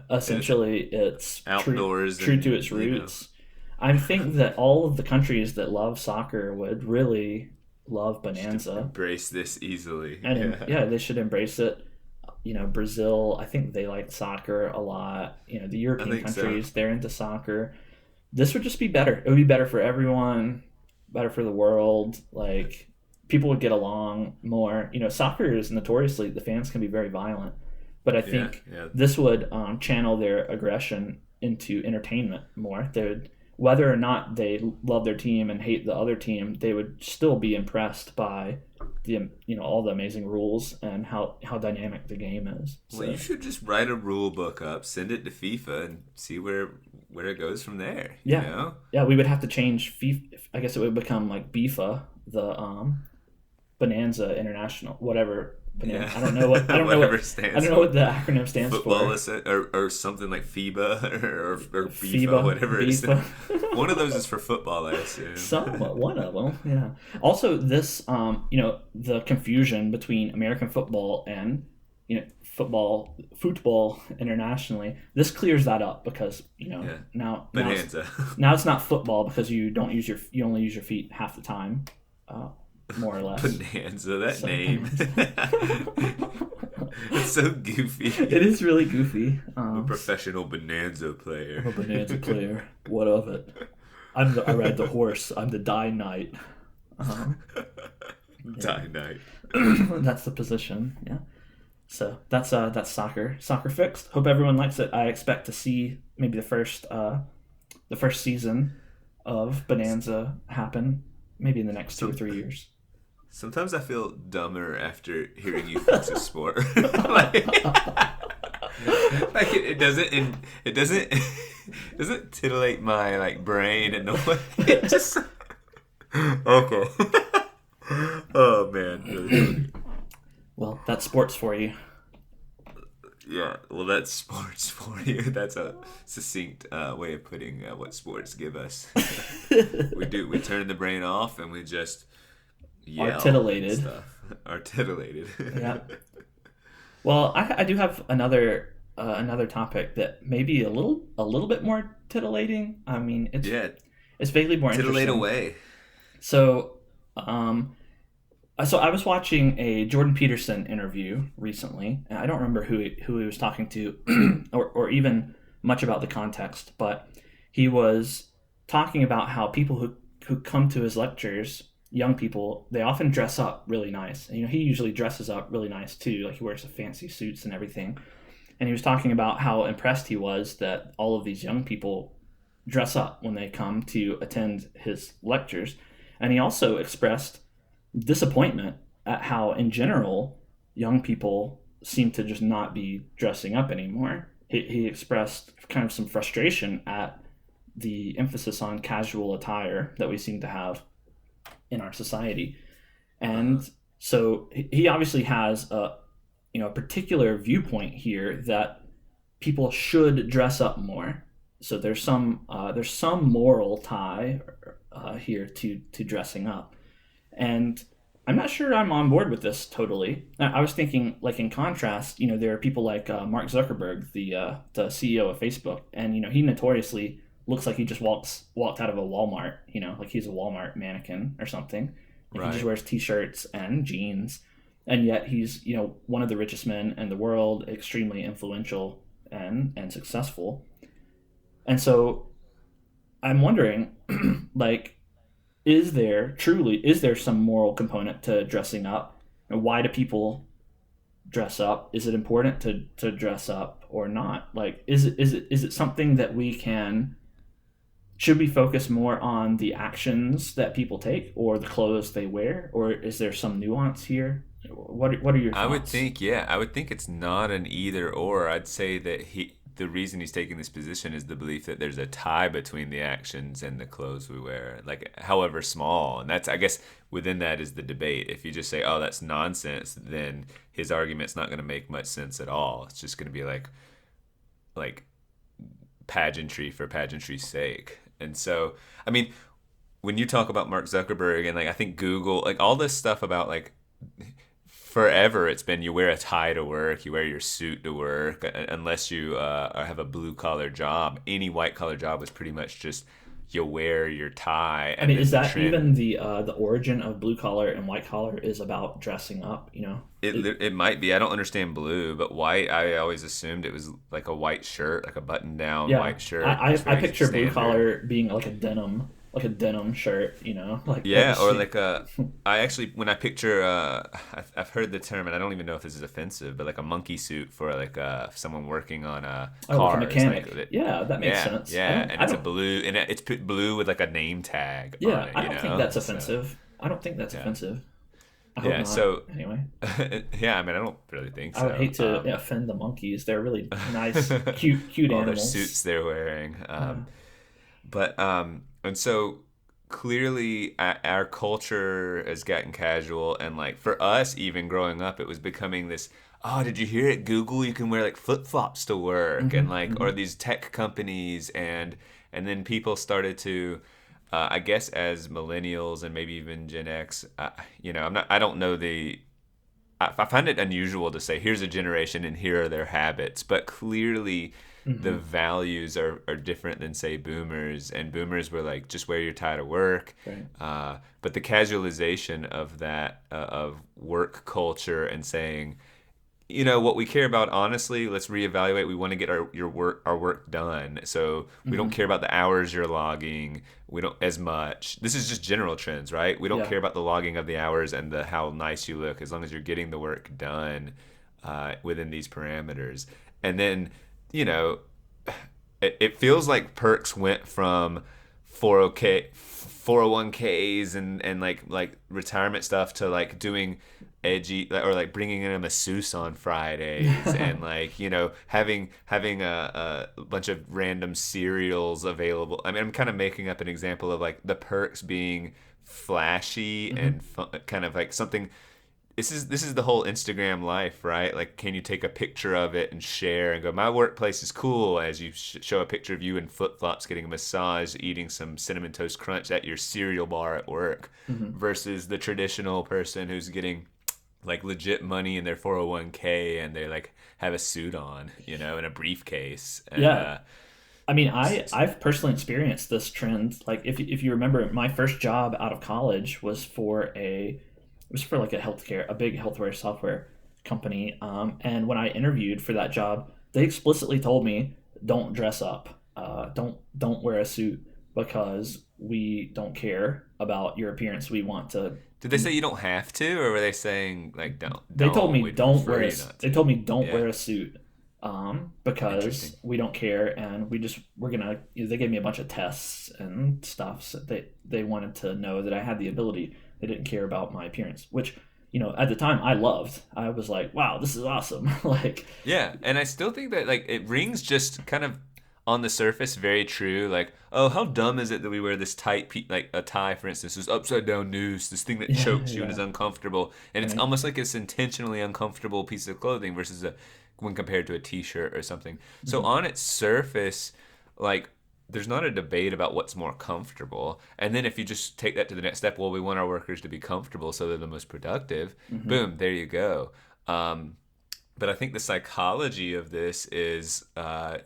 essentially it's outdoors, true to its roots. I think that all of the countries that love soccer would really love Bonanza. Embrace this easily. And they should embrace it. Brazil, I think they like soccer a lot. The European countries, they're into soccer. This would just be better. It would be better for everyone, better for the world. Like, people would get along more. Soccer is notoriously, the fans can be very violent. But I think this would channel their aggression into entertainment more. They would... Whether or not they love their team and hate the other team, they would still be impressed by the all the amazing rules and how dynamic the game is. Well, you should just write a rule book up, send it to FIFA, and see where it goes from there. Yeah, we would have to change FIFA. I guess it would become like BIFA, the Bonanza International, whatever. Yeah. I don't know what the acronym stands Football for. Or something like FIBA or FIFA, whatever it is. One of those is for football, I assume. Somewhat, one of them, yeah. Also, this, the confusion between American football and, football internationally, this clears that up because, now Bonanza. Now it's not football because you only use your feet half the time. More or less. Bonanza, that name. It's so goofy. It is really goofy. I'm a professional Bonanza player. I'm a Bonanza player. What of it? I ride the horse. I'm the die knight. Um, Die night. that's the position. Yeah. So that's soccer. Soccer fixed. Hope everyone likes it. I expect to see maybe the first season of Bonanza happen maybe in the next 2 or 3 years. Sometimes I feel dumber after hearing you fix a sport. like, it doesn't titillate my like brain in a way. It just okay. Oh man, really funny. Well, that's sports for you. Yeah, well, that's sports for you. That's a succinct way of putting what sports give us. We turn the brain off and we just yell Are titillated. and stuff. Are titillated. Yeah. Well, I do have another topic that may be a little bit more titillating. I mean, it's vaguely more Titillate interesting. away. So, so I was watching a Jordan Peterson interview recently, and I don't remember who he was talking to, or even much about the context, but he was talking about how people who come to his lectures, young people, they often dress up really nice. And, he usually dresses up really nice too, like he wears fancy suits and everything. And he was talking about how impressed he was that all of these young people dress up when they come to attend his lectures. And he also expressed disappointment at how, in general, young people seem to just not be dressing up anymore. He expressed kind of some frustration at the emphasis on casual attire that we seem to have in our society. And so he obviously has a particular viewpoint here that people should dress up more. So there's some moral tie here to dressing up. And I'm not sure I'm on board with this totally. I was thinking, like, in contrast, there are people like Mark Zuckerberg, the CEO of Facebook, and he notoriously looks like he just walked out of a Walmart, like he's a Walmart mannequin or something. Like, Right. he just wears t-shirts and jeans, and yet he's one of the richest men in the world, extremely influential and successful. And so I'm wondering, like, is there some moral component to dressing up? And why do people dress up? Is it important to dress up or not? Like, is it something that should we focus more on the actions that people take or the clothes they wear, or is there some nuance here? What are your thoughts? I would think it's not an either or. I'd say that the reason he's taking this position is the belief that there's a tie between the actions and the clothes we wear, like however small. And that's, I guess, within that is the debate. If you just say, oh, that's nonsense, then his argument's not going to make much sense at all. It's just going to be like pageantry for pageantry's sake. And so, I mean, when you talk about Mark Zuckerberg and, like, I think Google, like, all this stuff about, like, forever it's been you wear a tie to work, you wear your suit to work, unless you have a blue collar job. Any white collar job was pretty much just you wear your tie. I mean, is that even the origin of blue collar and white collar is about dressing up? It might be. I don't understand blue, but white, I always assumed it was like a white shirt, like a button down white shirt. I picture blue collar being like a denim shirt, I actually, when I picture, I've heard the term, and I don't even know if this is offensive, but like a monkey suit for like someone working on a car. Like a mechanic. That makes sense. Yeah, and it's a blue, and it's put blue with like a name tag. Yeah, on it, I don't think that's offensive. I don't think that's offensive. I hope not. So anyway. Yeah, I mean, I don't really think so. I would hate to offend the monkeys. They're really nice, cute all animals. their suits they're wearing. And so clearly our culture has gotten casual, and like for us, even growing up, it was becoming this, oh, did you hear at Google you can wear like flip-flops to work, and like, or these tech companies, and then people started to I guess as millennials and maybe even Gen X, I don't know I find it unusual to say here's a generation and here are their habits, but clearly the values are different than, say, boomers. And boomers were like, just wear your tie to work. Right. But the casualization of that, of work culture, and saying, what we care about, honestly, let's reevaluate. We want to get our work done. So we don't care about the hours you're logging. We don't as much. This is just general trends, right? We don't Yeah. care about the logging of the hours and the how nice you look, as long as you're getting the work done within these parameters. And then, you know, it feels like perks went from 401ks and like retirement stuff to like doing edgy, or like bringing in a masseuse on Fridays and like having a bunch of random cereals available. I mean, I'm kind of making up an example of like the perks being flashy and kind of like something. This is the whole Instagram life, right? Like, can you take a picture of it and share and go, my workplace is cool, as you show a picture of you in flip-flops getting a massage, eating some Cinnamon Toast Crunch at your cereal bar at work, versus the traditional person who's getting like legit money in their 401k and they like have a suit on, in a briefcase. And, Yeah. I mean, I've personally experienced this trend. Like, if you remember, my first job out of college was for like a big healthcare software company. And when I interviewed for that job, they explicitly told me, don't dress up, don't wear a suit, because we don't care about your appearance. We want to. did they say you don't have to, or were they saying like don't? They told me We'd don't prefer wear. you not They to. told me don't Yeah, wear a suit, because interesting. we don't care, and we're gonna. They gave me a bunch of tests and stuff. So they wanted to know that I had the ability. They didn't care about my appearance, which at the time I loved. I was like, wow, this is awesome. Like, Yeah, and I still think that like it rings just kind of on the surface very true. Like, oh, how dumb is it that we wear this tight, like a tie, for instance, this upside down noose, this thing that yeah, chokes you and is yeah, uncomfortable, and it's right. almost like it's intentionally uncomfortable piece of clothing versus when compared to a t-shirt or something. So Mhm. on its surface, like. There's not a debate about what's more comfortable. And then if you just take that to the next step, well, we want our workers to be comfortable so they're the most productive. Mhm. Boom, there you go. But I think the psychology of this is I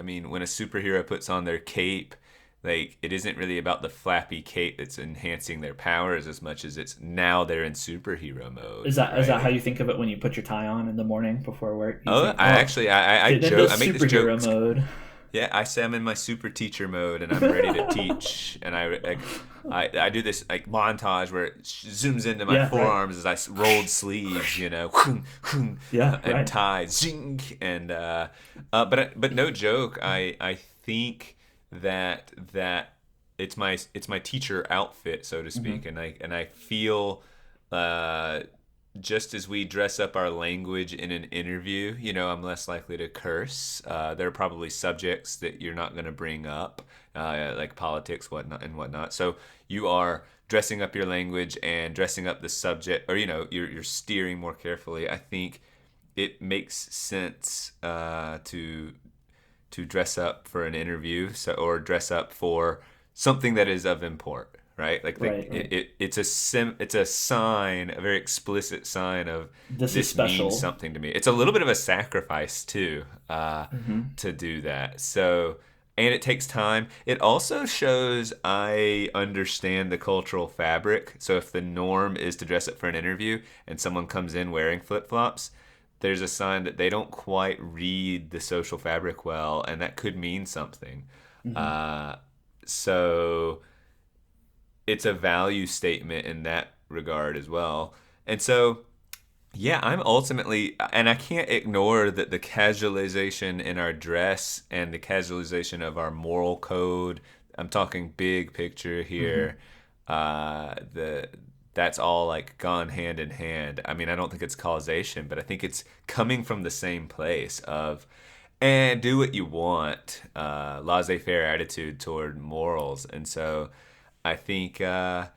mean, when a superhero puts on their cape, like it isn't really about the flappy cape that's enhancing their powers as much as it's now they're in superhero mode, Is that how right? you think of it when you put your tie on in the morning before work? You Oh, think, I oh, actually I getting into joke, I make this superhero joke. mode. Yeah, I say I'm in my super teacher mode and I'm ready to teach. And I do this like montage where it zooms into my Yeah, right. forearms as I rolled sleeves, Yeah, and right. ties, zing, and but no joke. I think that it's my teacher outfit, so to speak, Hmm. and I feel. Uh, just as we dress up our language in an interview, I'm less likely to curse. There are probably subjects that you're not going to bring up, like politics, whatnot, and whatnot. So you are dressing up your language and dressing up the subject, or you're steering more carefully. I think it makes sense to dress up for an interview, or dress up for something that is of import, right? Like Right, right. it's a sign, a very explicit sign of This is this means special. something to me. It's a little bit of a sacrifice too, Hmm. to do that. So, and it takes time. It also shows I understand the cultural fabric. So if the norm is to dress up for an interview and someone comes in wearing flip-flops, there's a sign that they don't quite read the social fabric well, and that could mean something. Hmm. Uh, so it's a value statement in that regard as well. And so, yeah, I'm ultimately, and I can't ignore that the casualization in our dress and the casualization of our moral code. I'm talking big picture Hmm. here. The That's all like gone hand in hand. I mean, I don't think it's causation, but I think it's coming from the same place of, and do what you want, laissez-faire attitude toward morals. And so, I think I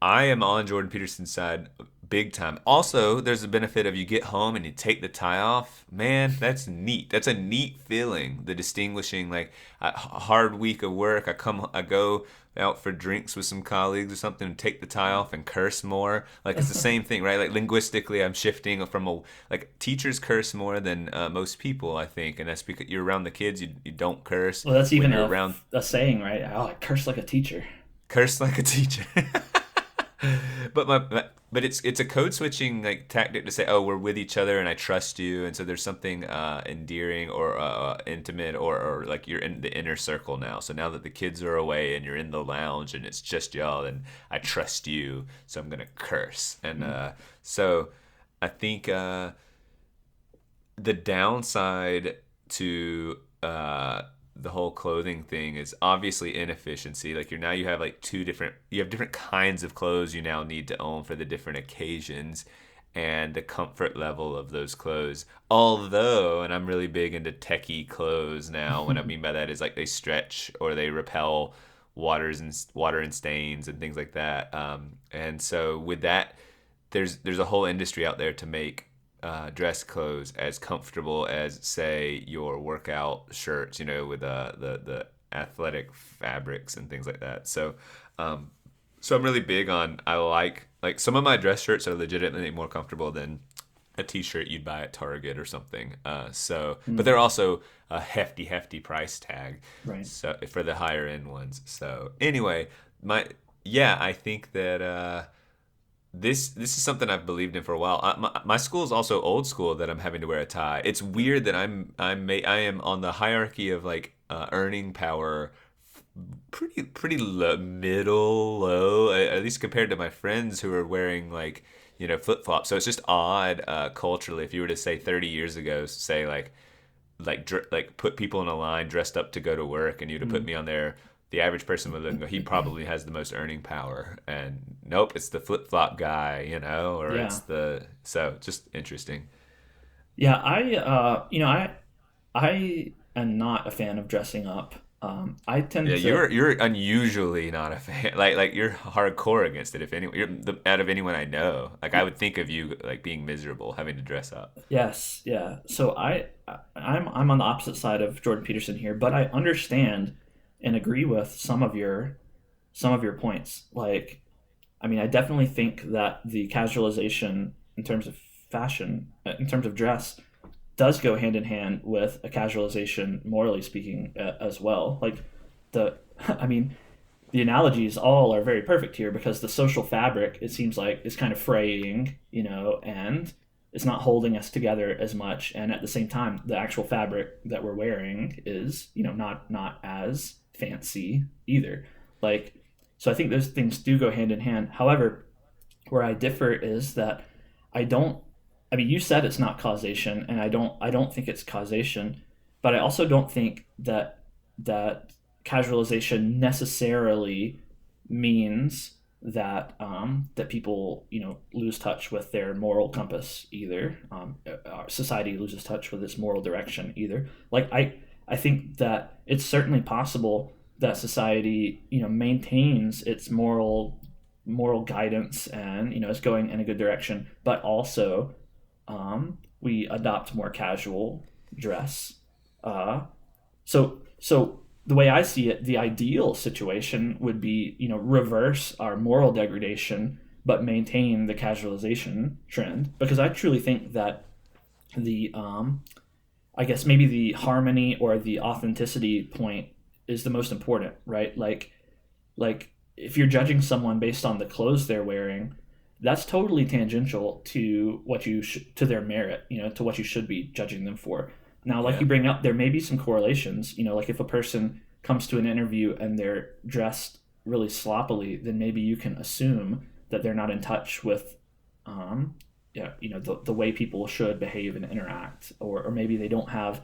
am on Jordan Peterson's side big time. Also, there's a benefit of you get home and you take the tie off. Man, that's neat. That's a neat feeling. The distinguishing, like a hard week of work, I go out for drinks with some colleagues or something and take the tie off and curse more. Like it's the same thing, right? Like linguistically, I'm shifting from like teachers curse more than most people, I think, and that's because you're around the kids. You don't curse Well, that's when even you're around a saying, right? Oh, I curse like a teacher. curse like a teacher. But it's a code switching like tactic to say, oh, we're with each other and I trust you, and so there's something endearing or intimate, or like you're in the inner circle now. So now that the kids are away and you're in the lounge and it's just y'all, and I trust you, so I'm gonna curse. And so I think the downside to the whole clothing thing is obviously inefficiency. Like you have like you have different kinds of clothes you now need to own for the different occasions, and the comfort level of those clothes. Although, and I'm really big into techie clothes now. What I mean by that is like they stretch or they repel water and stains and things like that. And so with that, there's a whole industry out there to make dress clothes as comfortable as, say, your workout shirts, with the athletic fabrics and things like that. So I'm really big on, I like some of my dress shirts are legitimately more comfortable than a t-shirt you'd buy at Target or something. But they're also a hefty price tag, Right. so for the higher end ones. So anyway, I think that this is something I've believed in for a while. My school is also old school that I'm having to wear a tie. It's weird that I am on the hierarchy of like earning power, pretty low, middle low, at least compared to my friends who are wearing like flip flops. So it's just odd culturally. If you were to say 30 years ago, say like put people in a line dressed up to go to work, and you'd have put me on there, the average person would look and go, he probably has the most earning power. And nope, it's the flip flop guy, or Yeah. it's so just interesting. Yeah, I am not a fan of dressing up. I tend Yeah, to. you're unusually not a fan. Like you're hardcore against it. If anyone, out of anyone I know, like I would think of you like being miserable having to dress up. Yes, yeah. So I'm on the opposite side of Jordan Peterson here, but I understand and agree with some of your points. Like, I mean, I definitely think that the casualization in terms of fashion, in terms of dress, does go hand in hand with a casualization, morally speaking, as well. Like the, I mean, the analogies all are very perfect here because the social fabric, it seems like, is kind of fraying, and it's not holding us together as much. And at the same time, the actual fabric that we're wearing is, not as fancy either. Like, so I think those things do go hand in hand. However, where I differ is that I don't. I mean, you said it's not causation, and I don't think it's causation, but I also don't think that casualization necessarily means that people lose touch with their moral compass either. Our society loses touch with its moral direction either. Like I think that it's certainly possible that society maintains its moral guidance and is going in a good direction, but also we adopt more casual dress. So the way I see it, the ideal situation would be reverse our moral degradation, but maintain the casualization trend. Because I truly think that the I guess maybe the harmony or the authenticity point is the most important, right? Like if you're judging someone based on the clothes they're wearing, that's totally tangential to to their merit, to what you should be judging them for. Now, like Yeah. you bring up, there may be some correlations, like if a person comes to an interview and they're dressed really sloppily, then maybe you can assume that they're not in touch with, yeah, the way people should behave and interact, or maybe they don't have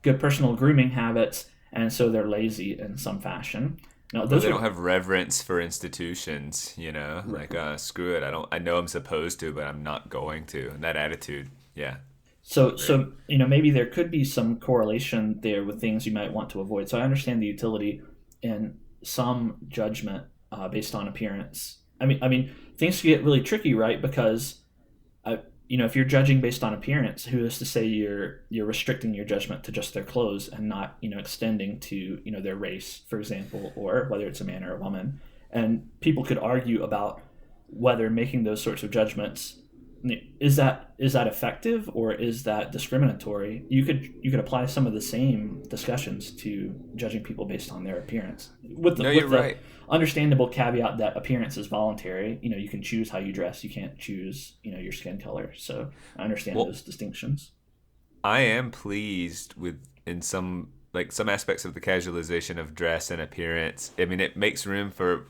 good personal grooming habits, and so they're lazy in some fashion. Now, Or those they are don't have reverence for institutions, like screw it. I know I'm supposed to, but I'm not going to. And that attitude, yeah, So, great. so maybe there could be some correlation there with things you might want to avoid. So I understand the utility in some judgment based on appearance. I mean, things can get really tricky, right? Because if you're judging based on appearance, who is to say you're restricting your judgment to just their clothes and not extending to their race, for example, or whether it's a man or a woman? And people could argue about whether making those sorts of judgments is that effective, or is that discriminatory? You could apply some of the same discussions to judging people based on their appearance, with the No, with you're the right. understandable caveat that appearance is voluntary. You can choose how you dress. You can't choose your skin color. So I understand Well, those distinctions. I am pleased with in some aspects of the casualization of dress and appearance. I mean, it makes room for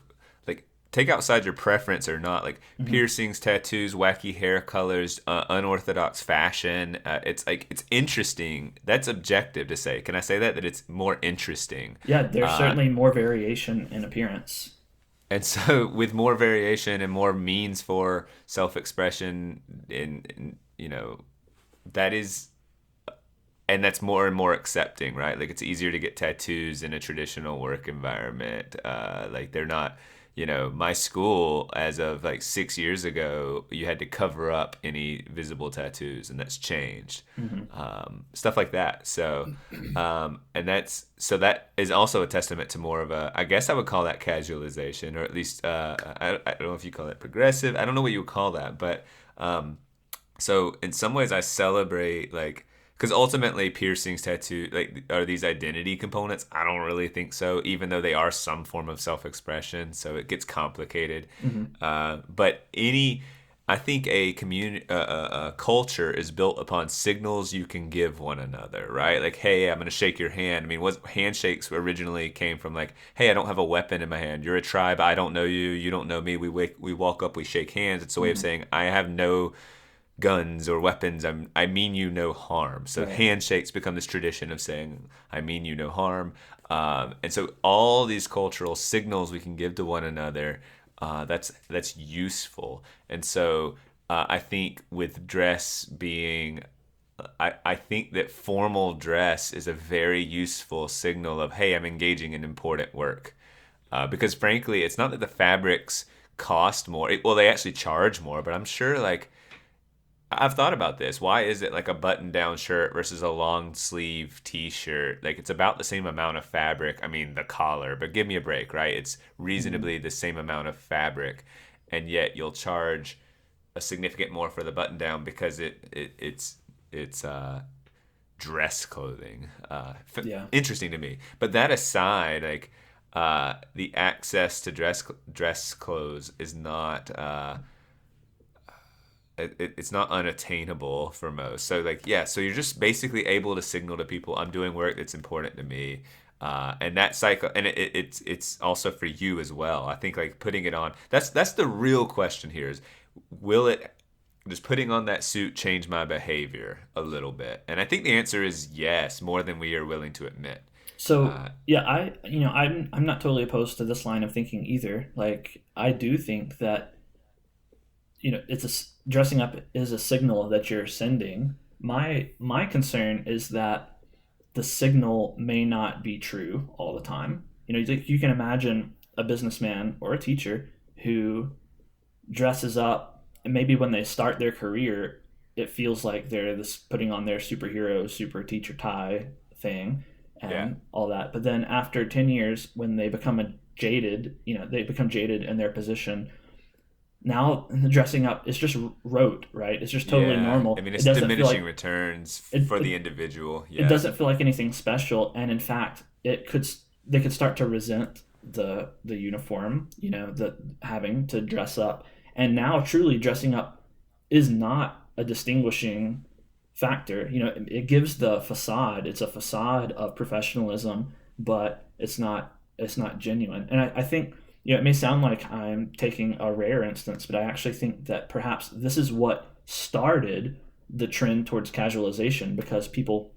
like take outside your preference or not, like Hmm. piercings, tattoos, wacky hair colors, unorthodox fashion. It's interesting. That's objective to say. Can I say that it's more interesting? Yeah, there's Uh, certainly more variation in appearance. and so with more variation and more means for self-expression in that is and that's more and more accepting, right? Like it's easier to get tattoos in a traditional work environment. Like they're not, my school as of like 6 years ago, you had to cover up any visible tattoos, and that's changed. Hmm. Stuff like that. That is also a testament to more of a, I guess I would call that casualization, or at least I don't know if you call it progressive. I don't know what you would call that, but so in some ways I celebrate like because ultimately piercings, tattoo, like are these identity components? I don't really think so, even though they are some form of self-expression. So it gets complicated. Hmm. But I think a community, a culture is built upon signals you can give one another, right? Like, hey, I'm gonna shake your hand. I mean, what handshakes originally came from like, hey, I don't have a weapon in my hand. You're a tribe. I don't know you. You don't know me. We walk up. We shake hands. It's a way of Hmm. saying I have no guns or weapons. I mean you no harm. So Right. handshakes become this tradition of saying I mean you no harm. And so all these cultural signals we can give to one another, that's useful. And so I think with dress being, I think that formal dress is a very useful signal of hey, I'm engaging in important work. Because frankly, it's not that the fabrics cost more. Well, they actually charge more, but I'm sure like I've thought about this. Why is it like a button down shirt versus a long sleeve t shirt? Like it's about the same amount of fabric. I mean, the collar, but give me a break, right? It's Hmm. reasonably the same amount of fabric, and yet you'll charge a significant more for the button down because it's dress clothing. Yeah. Interesting to me. But that aside, like the access to dress clothes is not. It's not unattainable for most. So like yeah, so you're just basically able to signal to people I'm doing work that's important to me. And that cycle, and it's also for you as well. I think like putting it on. That's the real question here is, will it just putting on that suit change my behavior a little bit? And I think the answer is yes, more than we are willing to admit. So Uh, yeah, I'm not totally opposed to this line of thinking either. Like I do think that dressing up is a signal that you're sending. My concern is that the signal may not be true all the time. You can imagine a businessman or a teacher who dresses up, and maybe when they start their career, it feels like they're this putting on their superhero, super teacher tie thing yeah, and all that. But then after 10 years, when they become jaded in their position. Now the dressing up is just rote, right? It's just totally yeah. I normal. mean, It it's doesn't feel diminishing like returns it, for the it, individual. it Yeah, doesn't feel like anything special, and in fact they could start to resent the uniform, the having to dress up. And now truly dressing up is not a distinguishing factor. It gives the facade. It's a facade of professionalism, but it's not genuine. And I think it may sound like I'm taking a rare instance, but I actually think that perhaps this is what started the trend towards casualization, because people,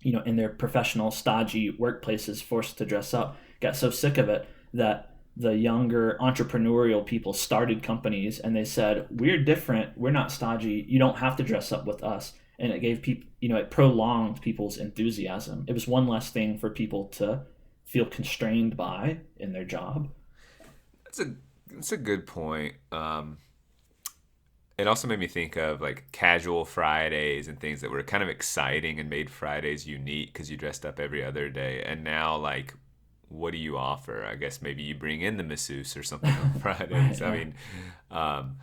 in their professional, stodgy workplaces forced to dress up, got so sick of it that the younger entrepreneurial people started companies and they said, we're different. We're not stodgy. You don't have to dress up with us. And it gave people, it prolonged people's enthusiasm. It was one less thing for people to feel constrained by in their job. that's a that's a good point. It also made me think of like casual Fridays and things that were kind of exciting and made Fridays unique because you dressed up every other day. And now, like, what do you offer? I guess maybe you bring in the masseuse or something on Right. Fridays. I Yeah. mean, um,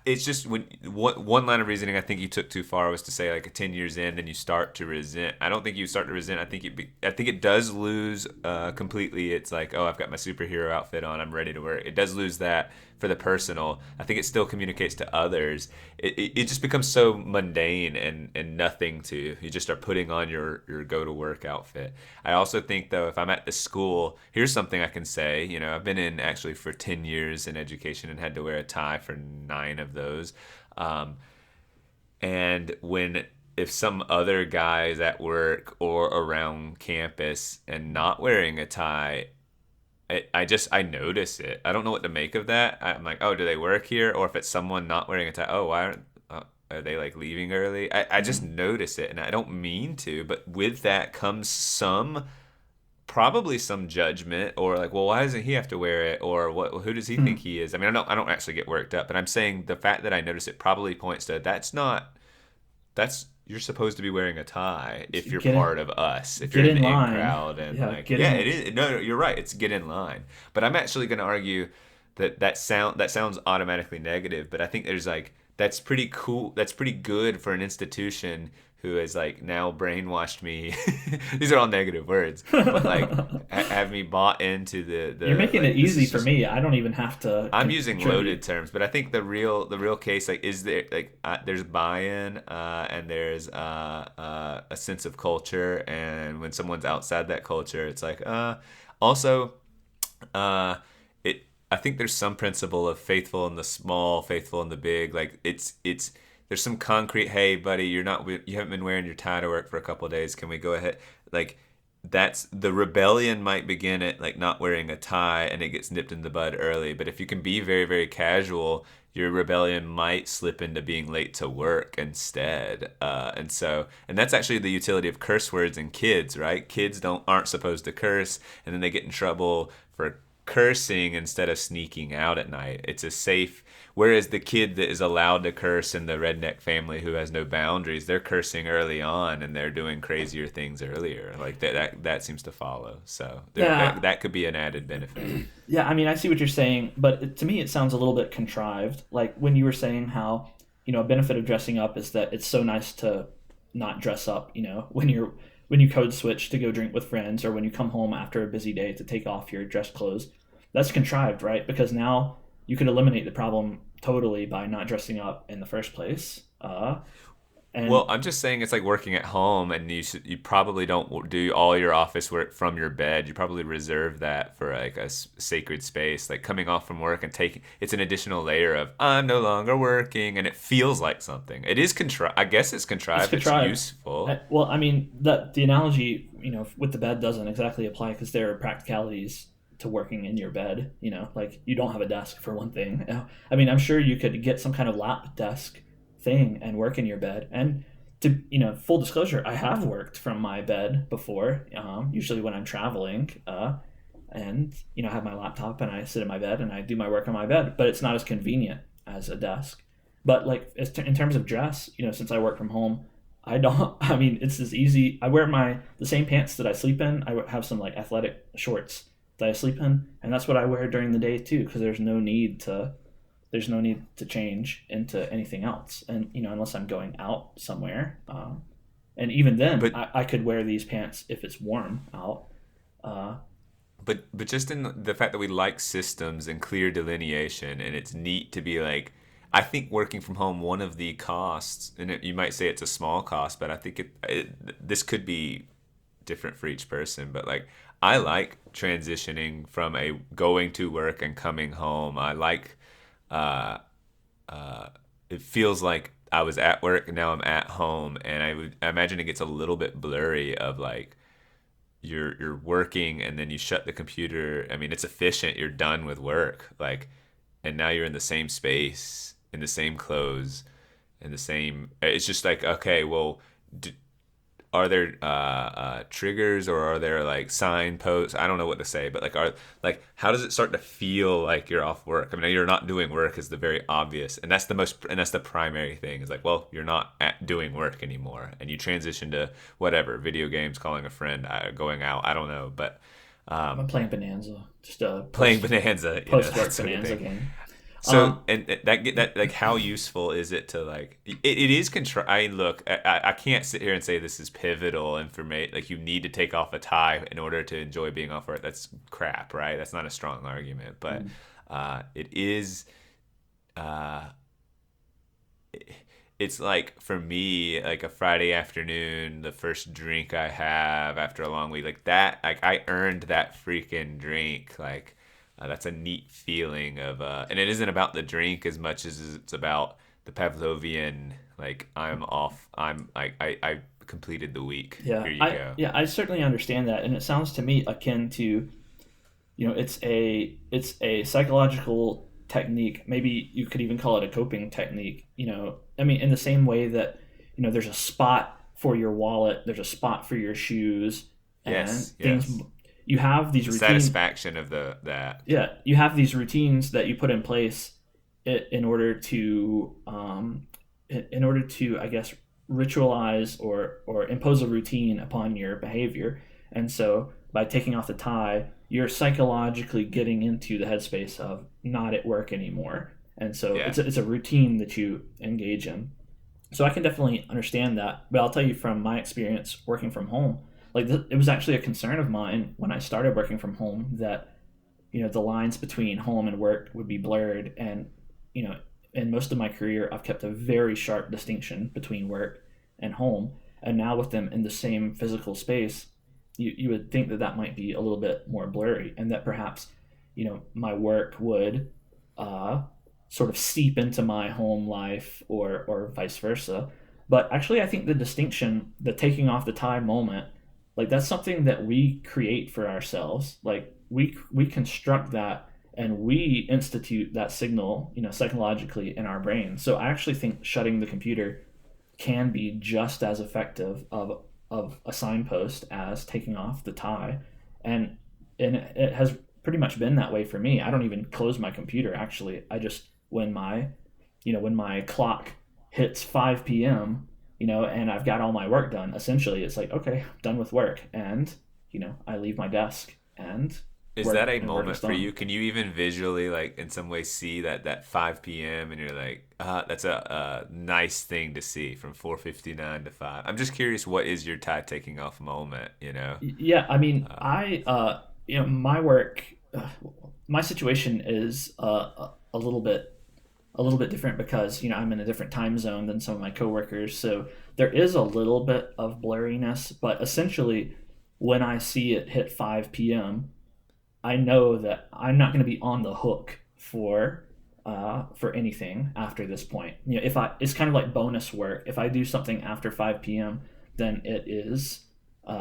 It's just when one line of reasoning I think you took too far was to say like 10 years in, then you start to resent. I don't think you start to resent. I think it does lose completely. It's like, oh, I've got my superhero outfit on, I'm ready to work. It does lose that for the personal. I think it still communicates to others. It just becomes so mundane and nothing to you just start putting on your go to work outfit. I also think though, if I'm at the school, here's something I can say. I've been in actually for 10 years in education and had to wear a tie for 9 of those. And if some other guy is at work or around campus and not wearing a tie, I notice it. I don't know what to make of that. I'm like, oh, do they work here? Or if it's someone not wearing a tie, oh, why are they like leaving early? I just notice it, and I don't mean to, but with that comes probably some judgment, or like, well, why doesn't he have to wear it? Or what? Who does he think he is? I mean, I don't actually get worked up, but I'm saying the fact that I notice it probably points to you're supposed to be wearing a tie if you're part of us, if you're in the in crowd, and it is. No, you're right. It's get in line. But I'm actually going to argue that sounds automatically negative. But I think there's like that's pretty cool. That's pretty good for an institution who has like now brainwashed me. These are all negative words, but like have me bought into the. You're making it easy for me. I don't even have to. I'm using loaded terms, but I think the real case like is there like there's buy-in and there's a sense of culture, and when someone's outside that culture, it's like also it. I think there's some principle of faithful in the small, faithful in the big. Like it's. There's some concrete, hey, buddy, you haven't been wearing your tie to work for a couple of days. Can we go ahead? Like, that's the rebellion might begin at like not wearing a tie, and it gets nipped in the bud early. But if you can be very, very casual, your rebellion might slip into being late to work instead. And that's actually the utility of curse words in kids, right? Kids aren't supposed to curse, and then they get in trouble for cursing instead of sneaking out at night. It's a safe. Whereas the kid that is allowed to curse in the redneck family who has no boundaries, they're cursing early on and they're doing crazier things earlier. Like that seems to follow. So that could be an added benefit. Yeah, I mean, I see what you're saying, but to me it sounds a little bit contrived. Like when you were saying how, a benefit of dressing up is that it's so nice to not dress up, when you code switch to go drink with friends, or when you come home after a busy day to take off your dress clothes. That's contrived, right? Because now you could eliminate the problem totally by not dressing up in the first place. Well, I'm just saying it's like working at home, and you probably don't do all your office work from your bed. You probably reserve that for like a sacred space, like coming off from work and it's an additional layer of I'm no longer working, and it feels like something. It is contrived. I guess it's contrived. It's useful. Well, I mean, the analogy, with the bed doesn't exactly apply because there are practicalities to working in your bed, like you don't have a desk for one thing. I mean, I'm sure you could get some kind of lap desk thing and work in your bed. And to, full disclosure, I have worked from my bed before, usually when I'm traveling, and, I have my laptop and I sit in my bed and I do my work on my bed, but it's not as convenient as a desk. But like in terms of dress, since I work from home, it's as easy. I wear the same pants that I sleep in. I have some like athletic shorts that I sleep in, and that's what I wear during the day too, because there's no need to change into anything else, and unless I'm going out somewhere, and even then, I could wear these pants if it's warm out. But just in the fact that we like systems and clear delineation, and it's neat to be like, I think working from home, one of the costs, and you might say it's a small cost, but I think this could be different for each person, but like I like transitioning from going to work and coming home. I like it feels like I was at work and now I'm at home, and I imagine it gets a little bit blurry of like you're working and then you shut the computer. I mean, it's efficient. You're done with work, like, and now you're in the same space, in the same clothes, in the same. It's just like, okay, well, are there triggers, or are there like signposts? I don't know what to say, but how does it start to feel like you're off work? I mean, you're not doing work is the very obvious, and that's the primary thing. Is like, well, you're not doing work anymore, and you transition to whatever, video games, calling a friend, going out. I don't know, but I'm playing Bonanza, just playing Bonanza, post-work Bonanza game. So, and that like, how useful is it to like it is control? I mean, look, I can't sit here and say this is pivotal information. Like, you need to take off a tie in order to enjoy being off work. That's crap, right? That's not a strong argument, but it is. Uh, it's like, for me, like a Friday afternoon, the first drink I have after a long week, like that, like I earned that freaking drink. Like, that's a neat feeling of, and it isn't about the drink as much as it's about the Pavlovian, like, I'm off, I completed the week. Yeah, Here you go. I certainly understand that, and it sounds to me akin to, it's a psychological technique. Maybe you could even call it a coping technique. I mean, in the same way that there's a spot for your wallet, there's a spot for your shoes, and Yes, things. yes. You have these The routines. satisfaction of that. Yeah, you have these routines that you put in place in order to I guess, ritualize or impose a routine upon your behavior. And so by taking off the tie, you're psychologically getting into the headspace of not at work anymore. And so Yeah. it's a routine that you engage in. So I can definitely understand that, but I'll tell you from my experience working from home, like it was actually a concern of mine when I started working from home that the lines between home and work would be blurred. And in most of my career, I've kept a very sharp distinction between work and home. And now with them in the same physical space, you would think that might be a little bit more blurry, and that perhaps my work would sort of seep into my home life, or vice versa. But actually, I think the distinction, the taking off the tie moment, like that's something that we create for ourselves. Like we construct that, and we institute that signal, psychologically in our brain. So I actually think shutting the computer can be just as effective of a signpost as taking off the tie. And it has pretty much been that way for me. I don't even close my computer, actually. I just, when my clock hits 5 p.m., and I've got all my work done, essentially it's like, okay, I'm done with work, and I leave my desk and Is work, that a and work moment is for done. you? Can you even visually, like, in some way see that 5 p.m. and you're like, that's a nice thing to see from 4:59 to 5. I'm just curious, what is your tie taking off moment, you know? Yeah, I mean, my work, my situation is a little bit different because I'm in a different time zone than some of my coworkers. So there is a little bit of blurriness, but essentially, when I see it hit 5 p.m., I know that I'm not going to be on the hook for anything after this point. It's kind of like bonus work. If I do something after 5 p.m., then it is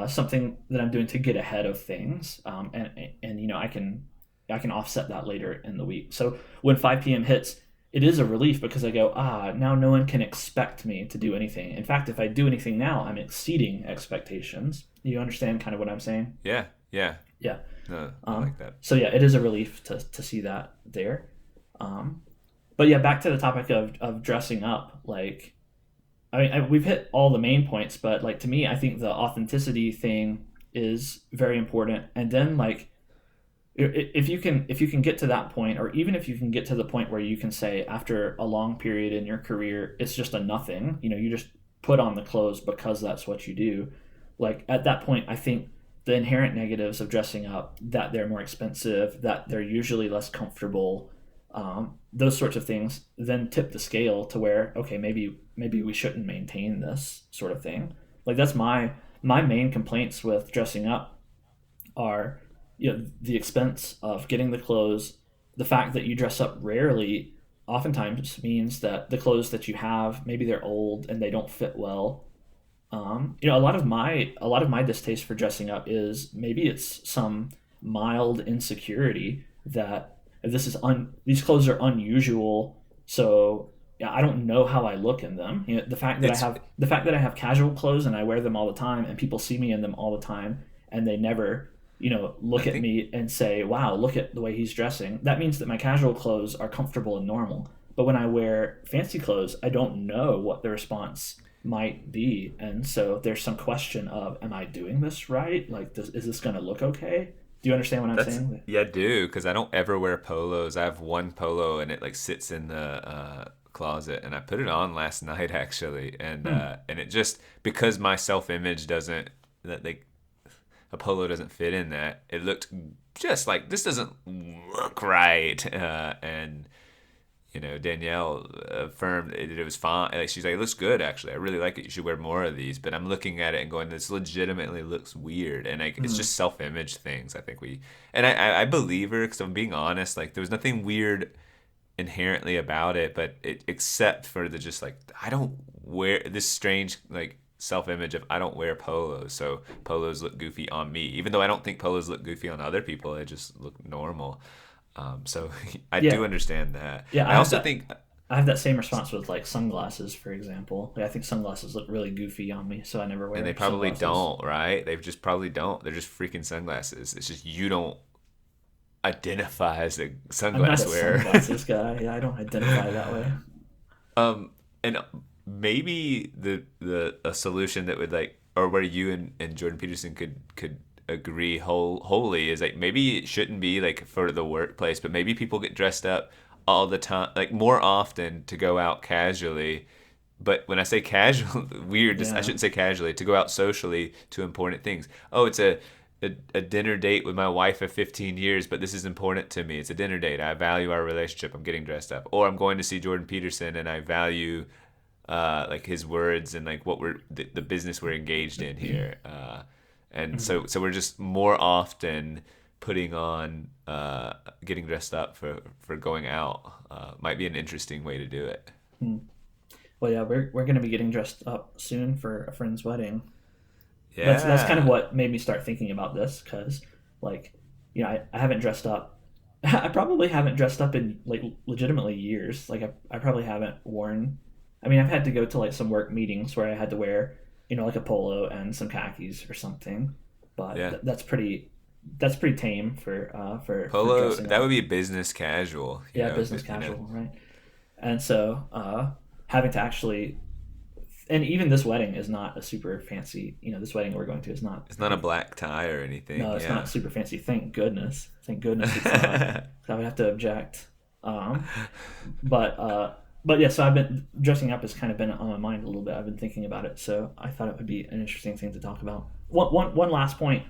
something that I'm doing to get ahead of things, and I can offset that later in the week. So when 5 p.m. hits, it is a relief because I go, now no one can expect me to do anything. In fact, if I do anything now, I'm exceeding expectations. You understand kind of what I'm saying? Yeah, yeah. Yeah. No, I like that. So yeah, it is a relief to see that there. But yeah, back to the topic of dressing up. Like, I mean, we've hit all the main points, but like to me, I think the authenticity thing is very important. And then like, if you can get to that point, or even if you can get to the point where you can say after a long period in your career, it's just a nothing. You just put on the clothes because that's what you do. Like at that point, I think the inherent negatives of dressing up, that they're more expensive, that they're usually less comfortable, those sorts of things, then tip the scale to where, okay, maybe we shouldn't maintain this sort of thing. Like that's my main complaints with dressing up are, the expense of getting the clothes, the fact that you dress up rarely oftentimes means that the clothes that you have, maybe they're old and they don't fit well. A lot of my distaste for dressing up is maybe it's some mild insecurity that these clothes are unusual, so yeah, I don't know how I look in them. It's The fact that I have casual clothes and I wear them all the time, and people see me in them all the time, and they never I look at think me and say, wow, look at the way he's dressing. That means that my casual clothes are comfortable and normal. But when I wear fancy clothes, I don't know what the response might be. And so there's some question of, am I doing this right? Like, is this going to look okay? Do you understand what I'm That's saying? yeah, I do, because I don't ever wear polos. I have one polo and it like sits in the closet, and I put it on last night actually, Hmm. and it just because my self image doesn't that like a polo doesn't fit in that. It looked just like this doesn't look right, and Danielle affirmed it was fine. Like she's like, it looks good actually. I really like it. You should wear more of these. But I'm looking at it and going, this legitimately looks weird, and like it's Hmm. just self-image things. I think I believe her because I'm being honest. Like there was nothing weird inherently about it, but except for the just like I don't wear this strange like self-image of I don't wear polos, so polos look goofy on me. Even though I don't think polos look goofy on other people, they just look normal. So I do Yeah. understand that. Yeah. I also think, I have that same response with like sunglasses, for example. Like, I think sunglasses look really goofy on me, so I never and they wear probably sunglasses. don't, right? They just probably don't. They're just freaking sunglasses. It's just you don't identify as a I'm not sunglass a wearer. sunglasses guy. Yeah, I don't identify that way. And maybe the a solution that would like or where you and Jordan Peterson could agree wholly is like maybe it shouldn't be like for the workplace, but maybe people get dressed up all the time, like more often to go out casually. But when I say casual, weird, I Yeah. shouldn't say casually, to go out socially to important things. Oh, it's a dinner date with my wife of 15 years, but this is important to me. It's a dinner date. I value our relationship. I'm getting dressed up. Or I'm going to see Jordan Peterson and I value like his words and like what the business we're engaged in here. And Mhm. so we're just more often putting on getting dressed up for going out might be an interesting way to do it. Hmm. Well, yeah, we're gonna be getting dressed up soon for a friend's wedding. That's kind of Yeah. what made me start thinking about this, because like, I haven't dressed up. I probably haven't dressed up in like legitimately years. Like, I probably haven't worn. I mean, I've had to go to like some work meetings where I had to wear, like a polo and some khakis or something, but Yeah. that's pretty tame for Polo, dressing that would up. be business casual, Yeah, business casual, right? And so having to actually, and even this wedding is not a super fancy. This wedding we're going to is not it's like not a black tie or anything. no, it's not Yeah. super fancy. Thank goodness. Thank goodness it's not. 'Cause I would have to object. Um, but yeah. So I've been dressing up has kind of been on my mind a little bit. I've been thinking about it, so I thought it would be an interesting thing to talk about. One last point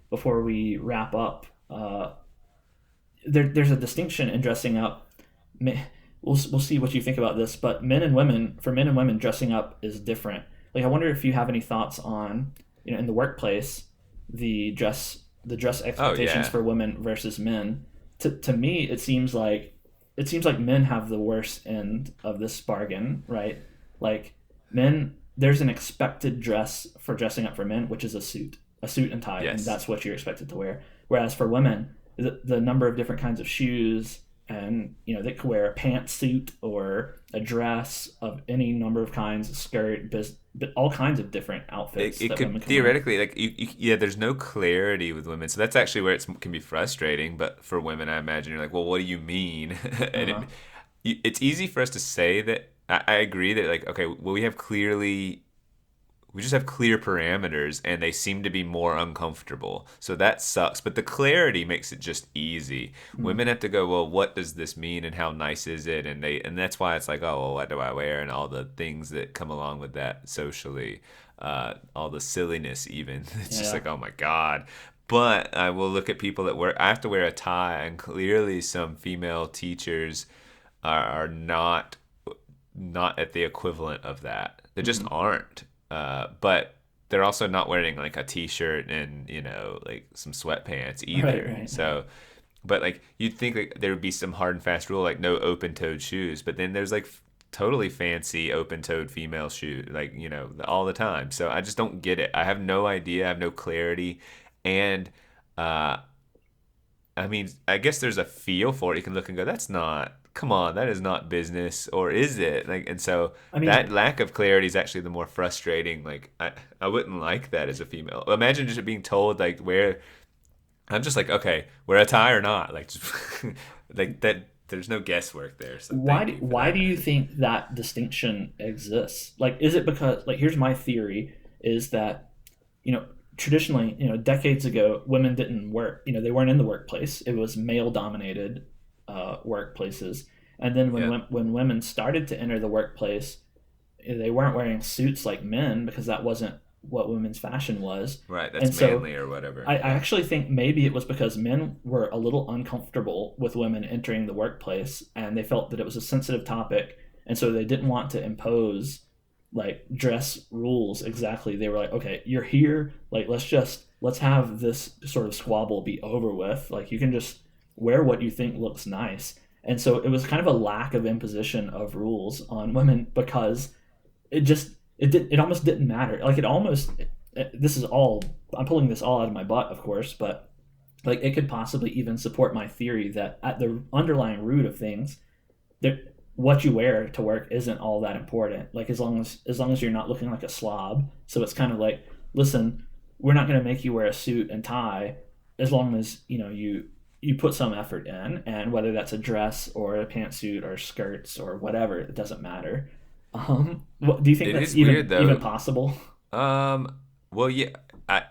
before we wrap up. There's a distinction in dressing up. We'll see what you think about this, but men and women, dressing up is different. Like, I wonder if you have any thoughts on, in the workplace, the dress Oh expectations yeah. for women versus men. To me, it seems like men have the worst end of this bargain, right? Like, men, there's an expected dress for dressing up for men, which is a suit and tie, and Yes. that's what you're expected to wear. Whereas for women, the number of different kinds of shoes, and they could wear a pantsuit or a dress of any number of kinds, a skirt, all kinds of different It, outfits it that women could can wear. theoretically like yeah, there's no clarity with women, so that's actually where it can be frustrating. But for women, I imagine you're like, well, what do you mean? And Uh-huh. it's easy for us to say that. I agree that like okay, well, we just have clear parameters and they seem to be more uncomfortable. So that sucks. But the clarity makes it just easy. Mm. Women have to go, well, what does this mean and how nice is it? And that's why it's like, oh, well, what do I wear? And all the things that come along with that socially, all the silliness even. It's just Yeah. like, oh my God. But I will look at people that wear, I have to wear a tie, and clearly some female teachers are not at the equivalent of that. They just Mm. aren't. But they're also not wearing like a t-shirt and like some sweatpants Right, either. right, right. So, but like you'd think like there would be some hard and fast rule like no open-toed shoes, but then there's like totally fancy open-toed female shoes like all the time. So I just don't get it. I have no idea. I have no clarity, and uh, I mean, I guess there's a feel for it. You can look and go, that's not, come on, that is not business, or is it? Like, and so I that mean, lack of clarity is actually the more frustrating. Like, I wouldn't like that as a female. Imagine just being told, like, where I'm just like, okay, wear a tie or not. Like, just, like that, there's no guesswork there. So why thank do, you for why do that. you think that distinction exists? Like, is it because, like, here's my theory, is that, you know traditionally, decades ago, women didn't work. They weren't in the workplace. It was male dominated workplaces. And then Yeah. when women started to enter the workplace, they weren't wearing suits like men because that wasn't what women's fashion was. Right. And That's so manly or whatever. I actually think maybe it was because men were a little uncomfortable with women entering the workplace, and they felt that it was a sensitive topic, and so they didn't want to impose like dress rules exactly. They were like, okay, you're here, like let's have this sort of squabble be over with. Like you can just wear what you think looks nice. And so it was kind of a lack of imposition of rules on women because it almost didn't matter. Like this is all, I'm pulling this all out of my butt, of course, but like it could possibly even support my theory that at the underlying root of things, that what you wear to work isn't all that important. Like as long as you're not looking like a slob. So it's kind of like, listen, we're not going to make you wear a suit and tie as long as you put some effort in, and whether that's a dress or a pantsuit or skirts or whatever, it doesn't matter. Do you think It that's is weird though. even possible? Well, yeah, I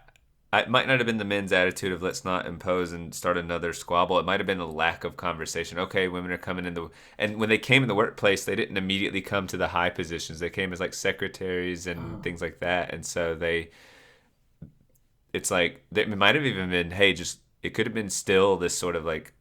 it might not have been the men's attitude of let's not impose and start another squabble. It might have been a lack of conversation. Okay, women are coming in and when they came in the workplace, they didn't immediately come to the high positions. They came as like secretaries and things like that, and so it's like it might have even been, hey, just it could have been still this sort of like,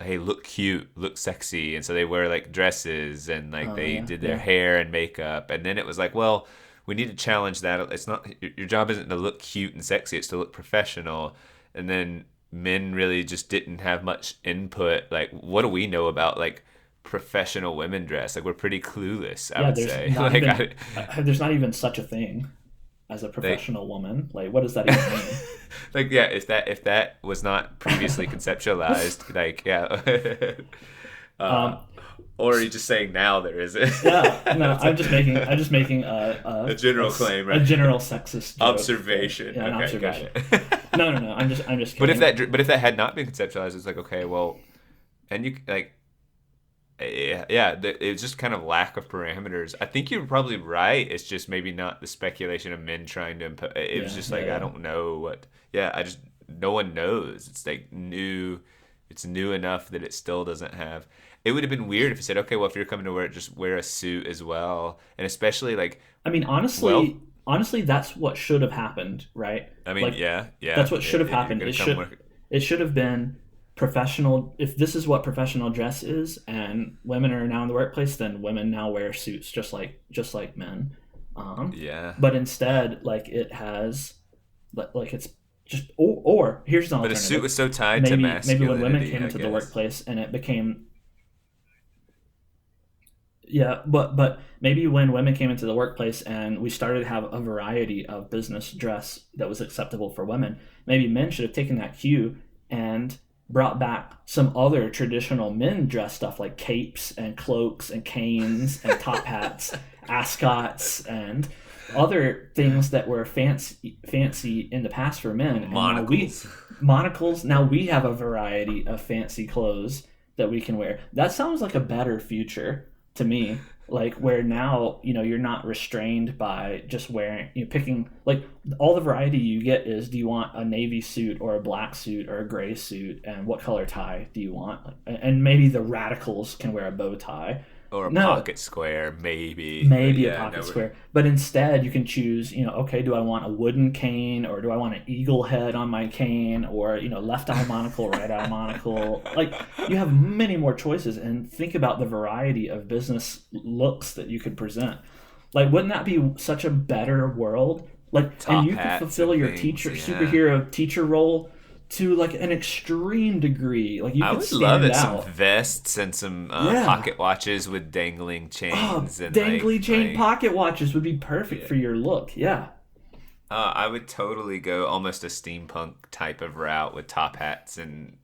hey, look cute, look sexy, and so they wear like dresses and like they Yeah, did their yeah. hair and makeup, and then it was like, well, we need to challenge that. It's not your job isn't to look cute and sexy; it's to look professional. And then men really just didn't have much input. Like, what do we know about like professional women dress? Like, we're pretty clueless, I Yeah, would there's say. not Like, even there's not even such a thing as a they professional woman. Like, what does that even mean? like yeah, if that was not previously conceptualized, like yeah. uh, Um, or are you just saying now there isn't? yeah, no, That's I'm just making a general claim, a right? general sexist joke. Observation. Yeah, an Okay, got observation. it. No. I'm just But if kidding. that had not been conceptualized, it's like, okay, well, and you like yeah, it's just kind of lack of parameters. I think you're probably right. It's just maybe not the speculation of men trying to impose. It was Yeah, just yeah, like I yeah. don't know what. Yeah, I just no one knows. It's like new. It's new enough that it still doesn't have. It would have been weird if you said, okay, well, if you're coming to work, just wear a suit as well, and especially like, I mean, well, honestly, that's what should have happened, right? I mean, Like, yeah, that's yeah. what should have If you're happened. gonna come work, It should have been professional. If this is what professional dress is, and women are now in the workplace, then women now wear suits just like men. yeah. But instead, like it has, like it's just or here's an But a suit alternative. was so tied to Maybe when women masculinity, came I into the guess. workplace and it became, yeah, but maybe when women came into the workplace and we started to have a variety of business dress that was acceptable for women, maybe men should have taken that cue and brought back some other traditional men dress stuff like capes and cloaks and canes and top hats, ascots and other things that were fancy in the past for men. And now we Monocles. monocles. Now we have a variety of fancy clothes that we can wear. That sounds like a better future to me. Like where now, you're not restrained by just wearing, picking like all the variety you get is, do you want a navy suit or a black suit or a gray suit, and what color tie do you want? And maybe the radicals can wear a bow tie. Or a No, pocket square, maybe. But maybe a yeah, pocket no. square, but instead you can choose, okay, do I want a wooden cane, or do I want an eagle head on my cane, or left eye monocle, right eye monocle? Like, you have many more choices, and think about the variety of business looks that you could present. Like, wouldn't that be such a better world? Like, and Top you could hats fulfill and your things. teacher Yeah. superhero teacher role to like an extreme degree. Like, you I could would love stand it. Some out. vests and some Yeah. pocket watches with dangling Oh, chains and dangly chain like pocket watches would be perfect yeah. for your look. Yeah. I would totally go almost a steampunk type of route with top hats and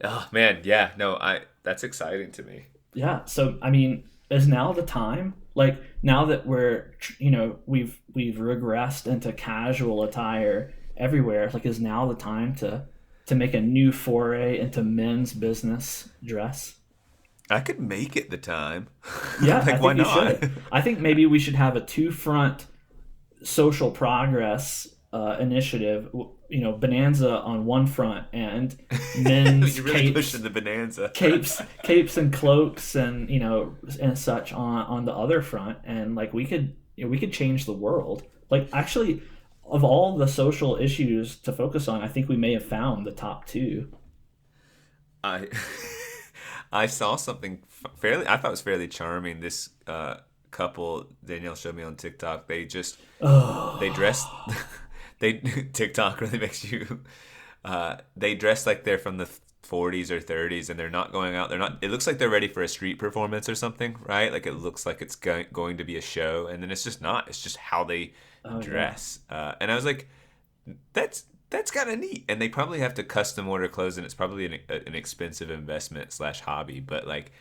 oh man, yeah, no, I that's exciting to me. Yeah. So, I mean, is now the time? Like, now that we've regressed into casual attire everywhere, like, is now the time to make a new foray into men's business dress? I could make it the time. Yeah, I Like why think you not? should. I think maybe we should have a two front social progress initiative, Bonanza on one front and men's You're really pushing the Bonanza. capes and cloaks and and such on the other front, and like we could change the world. Like, actually, of all the social issues to focus on, I think we may have found the top two. I I saw something I thought was fairly charming. This couple Danielle showed me on TikTok. They dressed. TikTok really makes you. They dress like they're from the 40s or 30s, and they're not going out. They're not. It looks like they're ready for a street performance or something, right? Like, it looks like it's going to be a show, and then it's just not. It's just how they dress. Yeah. And I was like, that's kind of neat. And they probably have to custom order clothes, and it's probably an expensive investment / hobby. But like,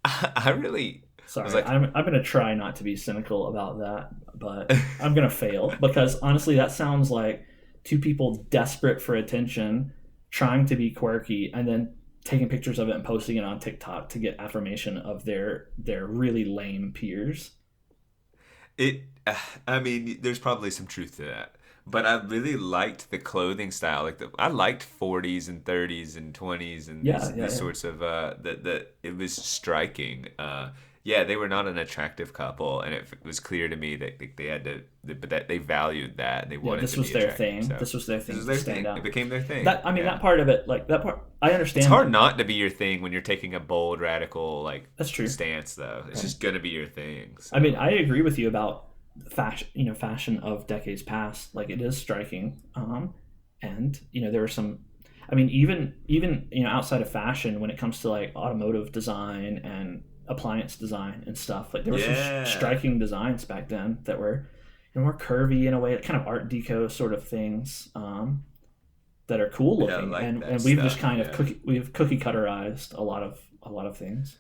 I really. Sorry, like, I'm going to try not to be cynical about that, but I'm going to fail, because honestly, that sounds like two people desperate for attention, trying to be quirky, and then taking pictures of it and posting it on TikTok to get affirmation of their really lame peers. I mean, there's probably some truth to that. But I really liked the clothing style. Like, I liked 40s and 30s and 20s and these sorts of that it was striking. Yeah, they were not an attractive couple, and it was clear to me that they had to, but that they valued that. They wanted. This was their thing. So. This was their thing. This was their thing. It became their thing. That part of it, like that part, I understand. It's hard not to be your thing when you're taking a bold, radical that's true stance, though. It's just gonna be your thing. So. I mean, I agree with you about fashion of decades past. Like, it is striking, and there were some. I mean, even outside of fashion, when it comes to like automotive design and appliance design and stuff, like there were some striking designs back then that were more curvy in a way, kind of art deco sort of things that are cool looking. And we've just kind of cookie cutterized a lot of things.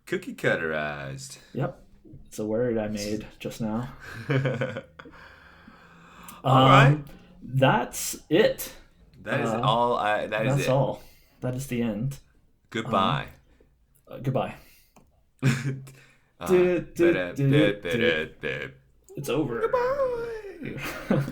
Cookie cutterized. Yep, it's a word I made just now. All right, that's it. That is all. That's all. That is the end. Goodbye. Goodbye. It's over. Goodbye.